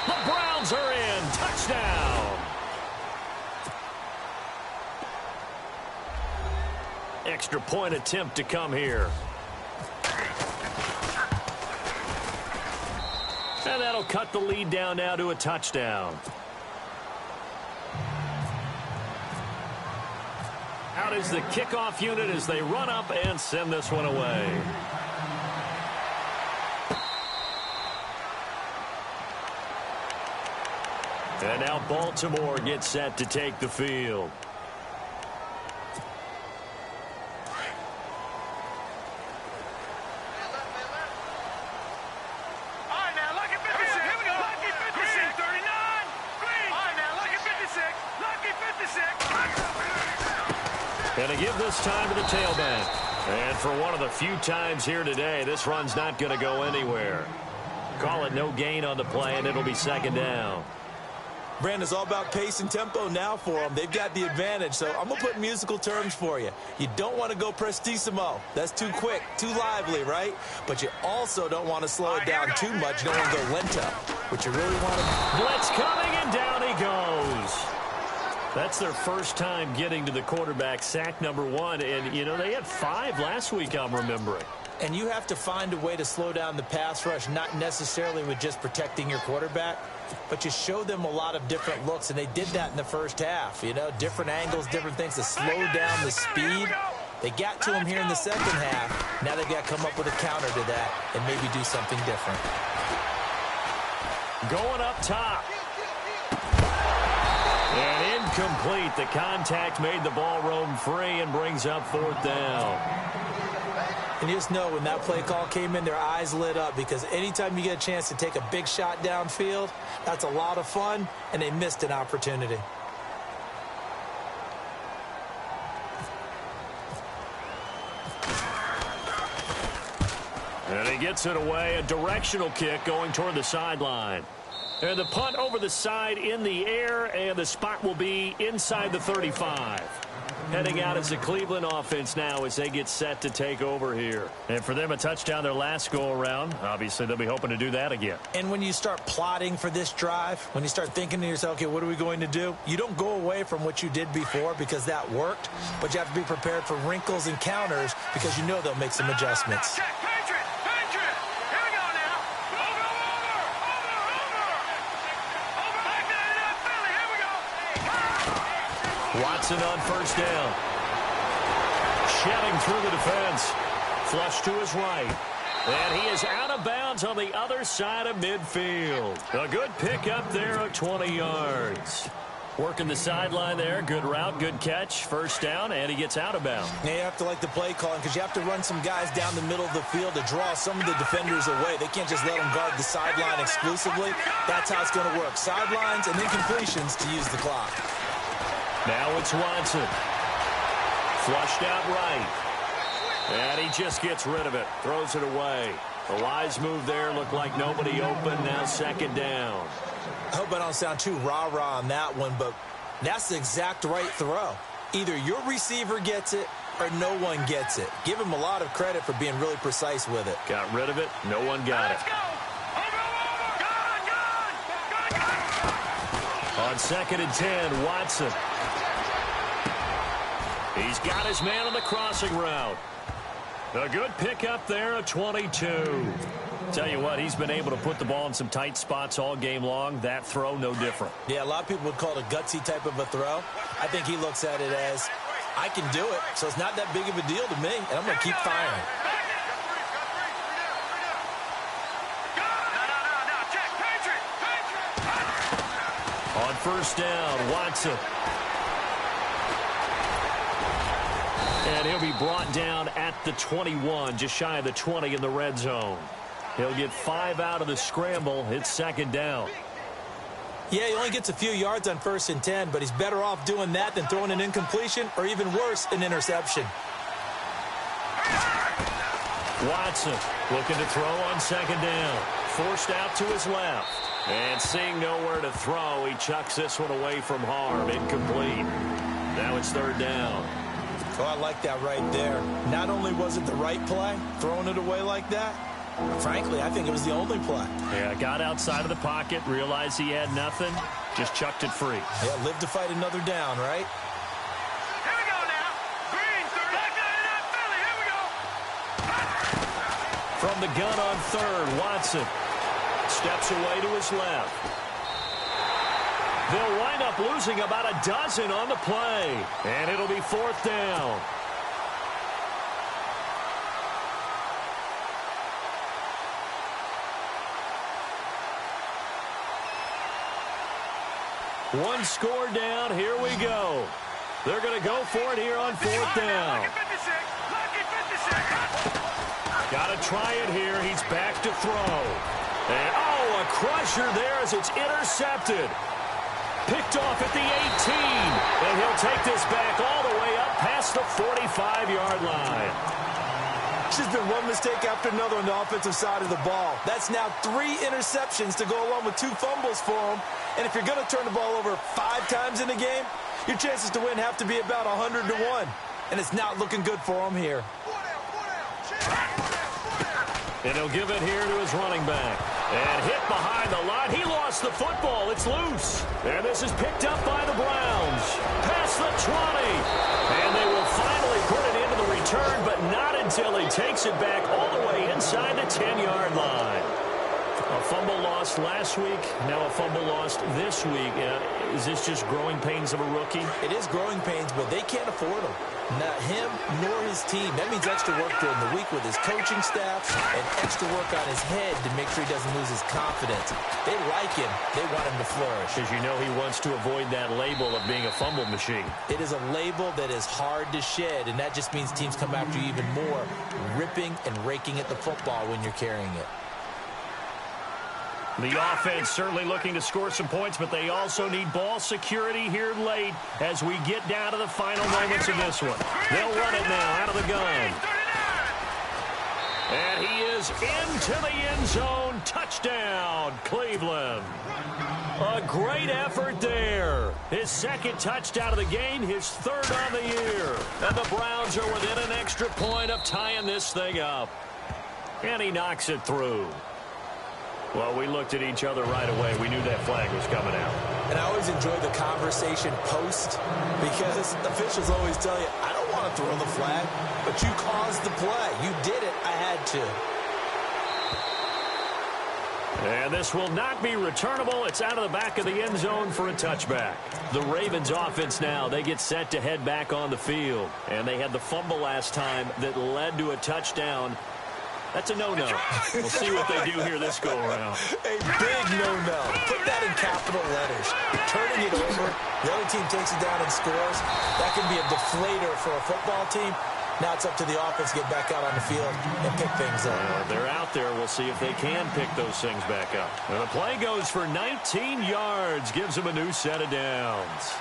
The Browns are in. Touchdown. Extra point attempt to come here. And that'll cut the lead down now to a touchdown. Out is the kickoff unit as they run up and send this one away. And now Baltimore gets set to take the field. And to give this time to the tailback. And for one of the few times here today, this run's not going to go anywhere. Call it no gain on the play, and it'll be second down. Brandon, it's all about pace and tempo now for them. They've got the advantage, so I'm going to put musical terms for you. You don't want to go prestissimo. That's too quick, too lively, right? But you also don't want to slow it down too much. You don't want to go lento. What you really want to... Blitz coming, and down he goes. That's their first time getting to the quarterback, sack number 1. And, you know, they had 5 last week, I'm remembering. And you have to find a way to slow down the pass rush, not necessarily with just protecting your quarterback, but you show them a lot of different looks, and they did that in the first half. You know, different angles, different things to slow down the speed. They got to him here in the second half. Now they've got to come up with a counter to that and maybe do something different. Going up top. And incomplete. The contact made the ball roam free and brings up 4th down. And you just know when that play call came in, their eyes lit up, because anytime you get a chance to take a big shot downfield, that's a lot of fun, and they missed an opportunity. And he gets it away, a directional kick going toward the sideline. And the punt over the side in the air, and the spot will be inside the 35. Heading out as the Cleveland offense now as they get set to take over here. And for them, a touchdown their last go-around. Obviously, they'll be hoping to do that again. And when you start plotting for this drive, when you start thinking to yourself, okay, what are we going to do? You don't go away from what you did before because that worked, but you have to be prepared for wrinkles and counters because you know they'll make some adjustments. Watson on first down. Shedding through the defense. Flush to his right. And he is out of bounds on the other side of midfield. A good pickup there of 20 yards. Working the sideline there. Good route, good catch. First down, and he gets out of bounds. Now you have to like the play calling because you have to run some guys down the middle of the field to draw some of the defenders away. They can't just let them guard the sideline exclusively. That's how it's going to work. Sidelines and then completions to use the clock. Now it's Watson. Flushed out right. And he just gets rid of it. Throws it away. A wise move there. Looked like nobody open. Now second down. I hope I don't sound too rah-rah on that one, but that's the exact right throw. Either your receiver gets it or no one gets it. Give him a lot of credit for being really precise with it. Got rid of it. No one got it. On 2nd and 10, Watson. He's got his man on the crossing route. A good pickup there of 22. Tell you what, he's been able to put the ball in some tight spots all game long. That throw, no different. Yeah, a lot of people would call it a gutsy type of a throw. I think he looks at it as, I can do it, so it's not that big of a deal to me, and I'm going to keep firing. On first down, Watson. And he'll be brought down at the 21, just shy of the 20 in the red zone. He'll get 5 out of the scramble. It's second down. Yeah, he only gets a few yards on 1st and 10, but he's better off doing that than throwing an incompletion or even worse, an interception. Watson looking to throw on second down. Forced out to his left. And seeing nowhere to throw, he chucks this one away from harm. Incomplete. Now it's third down. Oh, I like that right there. Not only was it the right play, throwing it away like that, frankly, I think it was the only play. Yeah, got outside of the pocket, realized he had nothing, just chucked it free. Yeah, live to fight another down, right? Here we go now. Green, back up, Philly, here we go. From the gun on third, Watson steps away to his left. They'll wind up losing about a dozen on the play, and it'll be fourth down. One score down. Here we go. They're going to go for it here on fourth down. Got to try it here. He's back to throw. And, oh, a crusher there as it's intercepted. Picked off at the 18. And he'll take this back all the way up past the 45-yard line. It's just been one mistake after another on the offensive side of the ball. That's now 3 interceptions to go along with 2 fumbles for him. And if you're going to turn the ball over 5 times in the game, your chances to win have to be about 100 to 1. And it's not looking good for him here. And he'll give it here to his running back. And hit behind the line. He lost the football. It's loose. And this is picked up by the Browns. Past the 20. And they will finally put it into the return, but not until he takes it back all the way inside the 10-yard line. A fumble lost last week, now a fumble lost this week. Is this just growing pains of a rookie? It is growing pains, but they can't afford them. Not him nor his team. That means extra work during the week with his coaching staff and extra work on his head to make sure he doesn't lose his confidence. They like him. They want him to flourish. Because you know he wants to avoid that label of being a fumble machine. It is a label that is hard to shed, and that just means teams come after you even more, ripping and raking at the football when you're carrying it. The offense certainly looking to score some points, but they also need ball security here late as we get down to the final moments of this one. They'll run it now out of the gun. And he is into the end zone. Touchdown, Cleveland. A great effort there. His 2nd touchdown of the game, his 3rd on the year. And the Browns are within an extra point of tying this thing up. And he knocks it through. Well, we looked at each other right away. We knew that flag was coming out. And I always enjoy the conversation post because officials always tell you, I don't want to throw the flag, but you caused the play. You did it. I had to. And this will not be returnable. It's out of the back of the end zone for a touchback. The Ravens offense now, they get set to head back on the field. And they had the fumble last time that led to a touchdown. That's a no-no. We'll see what they do here this go-around. A big no-no. Put that in capital letters. Turning it over, the other team takes it down and scores. That can be a deflator for a football team. Now it's up to the offense to get back out on the field and pick things up. They're out there. We'll see if they can pick those things back up. And the play goes for 19 yards. Gives them a new set of downs.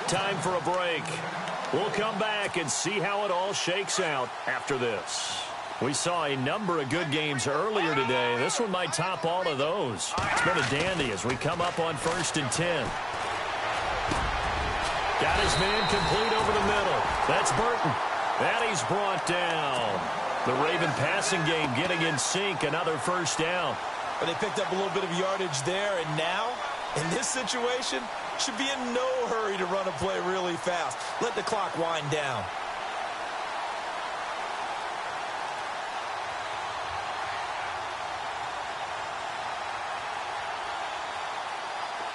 Time for a break. We'll come back and see how it all shakes out after this. We saw a number of good games earlier today. This one might top all of those. It's been a dandy as we come up on 1st and 10. Got his man complete over the middle. That's Burton. And he's brought down. The Raven passing game getting in sync. Another 1st down. But they picked up a little bit of yardage there, and now, in this situation, should be in no hurry to run a play really fast. Let the clock wind down.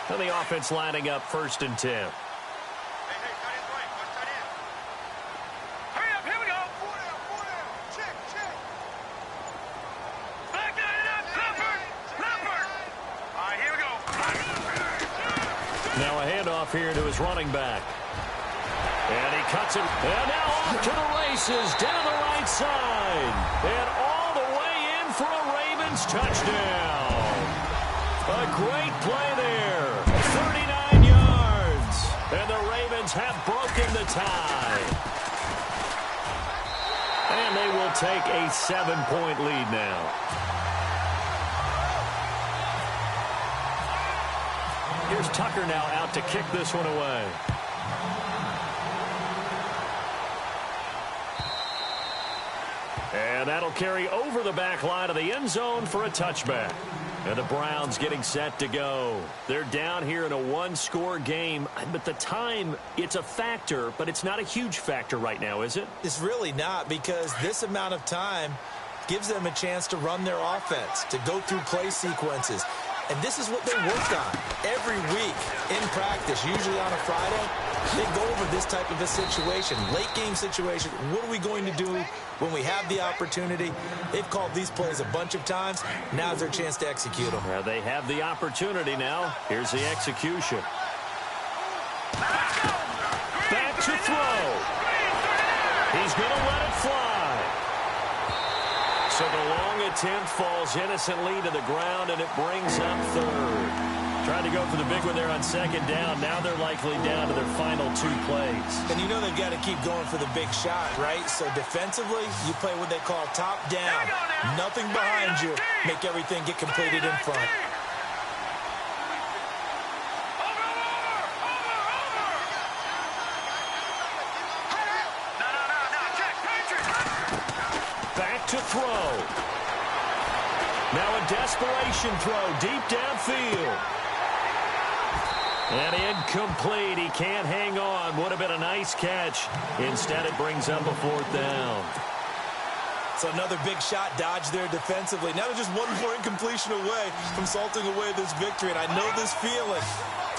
And the offense lining up 1st and 10. Hey, tight end's right. Watch tight end. Hurry up, here we go. 4 down. Check. Back it up, Clifford. All right, here we go. Now a handoff here to his running back. And he cuts it. And now off to the races down the right side. And all the way in for a Ravens touchdown. A great play there. 39 yards. And the Ravens have broken the tie. And they will take a 7-point lead now. Here's Tucker now out to kick this one away. And that'll carry over the back line of the end zone for a touchback. And the Browns getting set to go. They're down here in a 1-score game. But the time, it's a factor, but it's not a huge factor right now, is it? It's really not, because this amount of time gives them a chance to run their offense, to go through play sequences. And this is what they worked on every week in practice, usually on a Friday. They go over this type of a situation, late game situation. What are we going to do when we have the opportunity? They've called these plays a bunch of times. Now's their chance to execute them. Well, they have the opportunity now. Here's the execution. Back to throw. He's going to let it fly. So the long attempt falls innocently to the ground, and it brings up third. Trying to go for the big one there on second down. Now they're likely down to their final 2 plays. And you know they've got to keep going for the big shot, right? So defensively, you play what they call top down. Nothing behind you. Make everything get completed in front. Back to throw. Now a desperation throw deep downfield. And incomplete. He can't hang on. Would have been a nice catch. Instead, it brings up a 4th down. So another big shot dodged there defensively. Now they're just one more incompletion away from salting away this victory. And I know this feeling.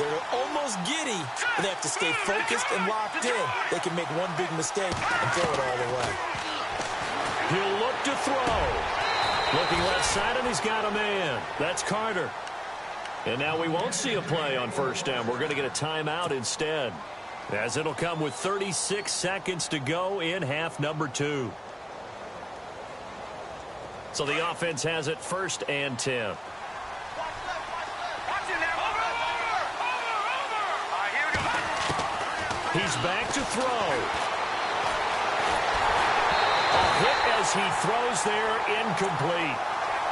They're almost giddy, but they have to stay focused and locked in. They can make one big mistake and throw it all the way. He'll look to throw. Looking left side, and he's got a man. That's Carter. And now we won't see a play on 1st down. We're going to get a timeout instead, as it'll come with 36 seconds to go in half number 2. So the offense has it 1st and 10. He's back to throw. A hit as he throws there, incomplete.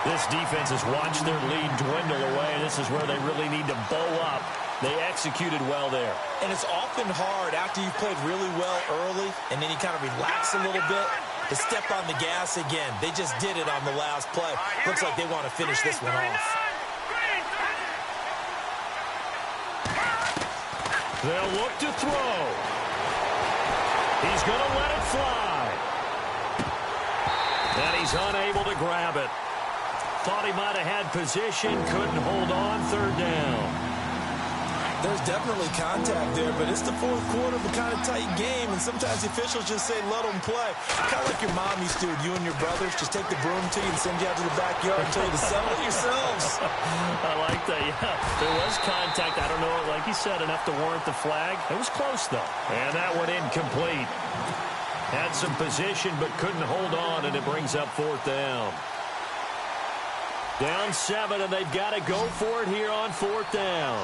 This defense has watched their lead dwindle away. This is where they really need to bow up. They executed well there. And it's often hard after you've played really well early and then you kind of relax a little bit to step on the gas again. They just did it on the last play. Looks like they want to finish this one off. They'll look to throw. He's going to let it fly. And he's unable to grab it. Thought he might have had position, couldn't hold on, 3rd down. There's definitely contact there, but it's the 4th quarter of a kind of tight game, and sometimes the officials just say, let them play. Kind of like your mom used to with you and your brothers. Just take the broom to you and send you out to the backyard and tell you to settle it yourselves. I like that, yeah. There was contact. I don't know, like you said, enough to warrant the flag. It was close, though. And that one incomplete. Had some position, but couldn't hold on, and it brings up 4th down. Down 7, and they've got to go for it here on 4th down.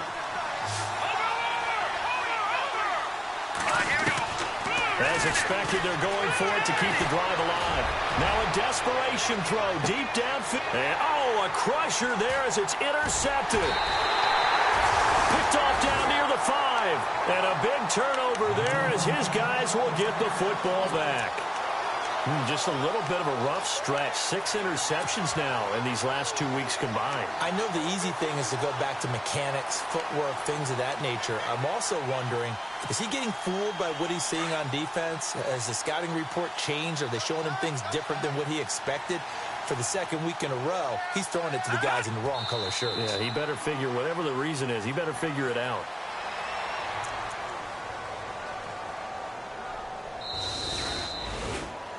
As expected, they're going for it to keep the drive alive. Now a desperation throw deep downfield. And, a crusher there as it's intercepted. Picked off down near the 5. And a big turnover there as his guys will get the football back. Just a little bit of a rough stretch. 6 interceptions now in these last 2 weeks combined. I know the easy thing is to go back to mechanics, footwork, things of that nature. I'm also wondering, is he getting fooled by what he's seeing on defense? Has the scouting report changed? Are they showing him things different than what he expected? For the 2nd week in a row, he's throwing it to the guys in the wrong color shirts. Yeah, he better figure, whatever the reason is, he better figure it out.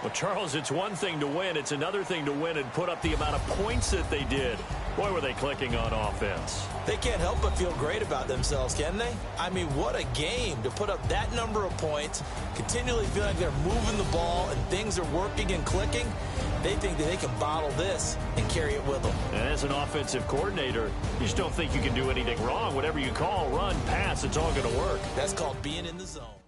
Well, Charles, it's one thing to win. It's another thing to win and put up the amount of points that they did. Boy, were they clicking on offense. They can't help but feel great about themselves, can they? I mean, what a game to put up that number of points, continually feel like they're moving the ball and things are working and clicking. They think that they can bottle this and carry it with them. And as an offensive coordinator, you just don't think you can do anything wrong. Whatever you call, run, pass, it's all going to work. That's called being in the zone.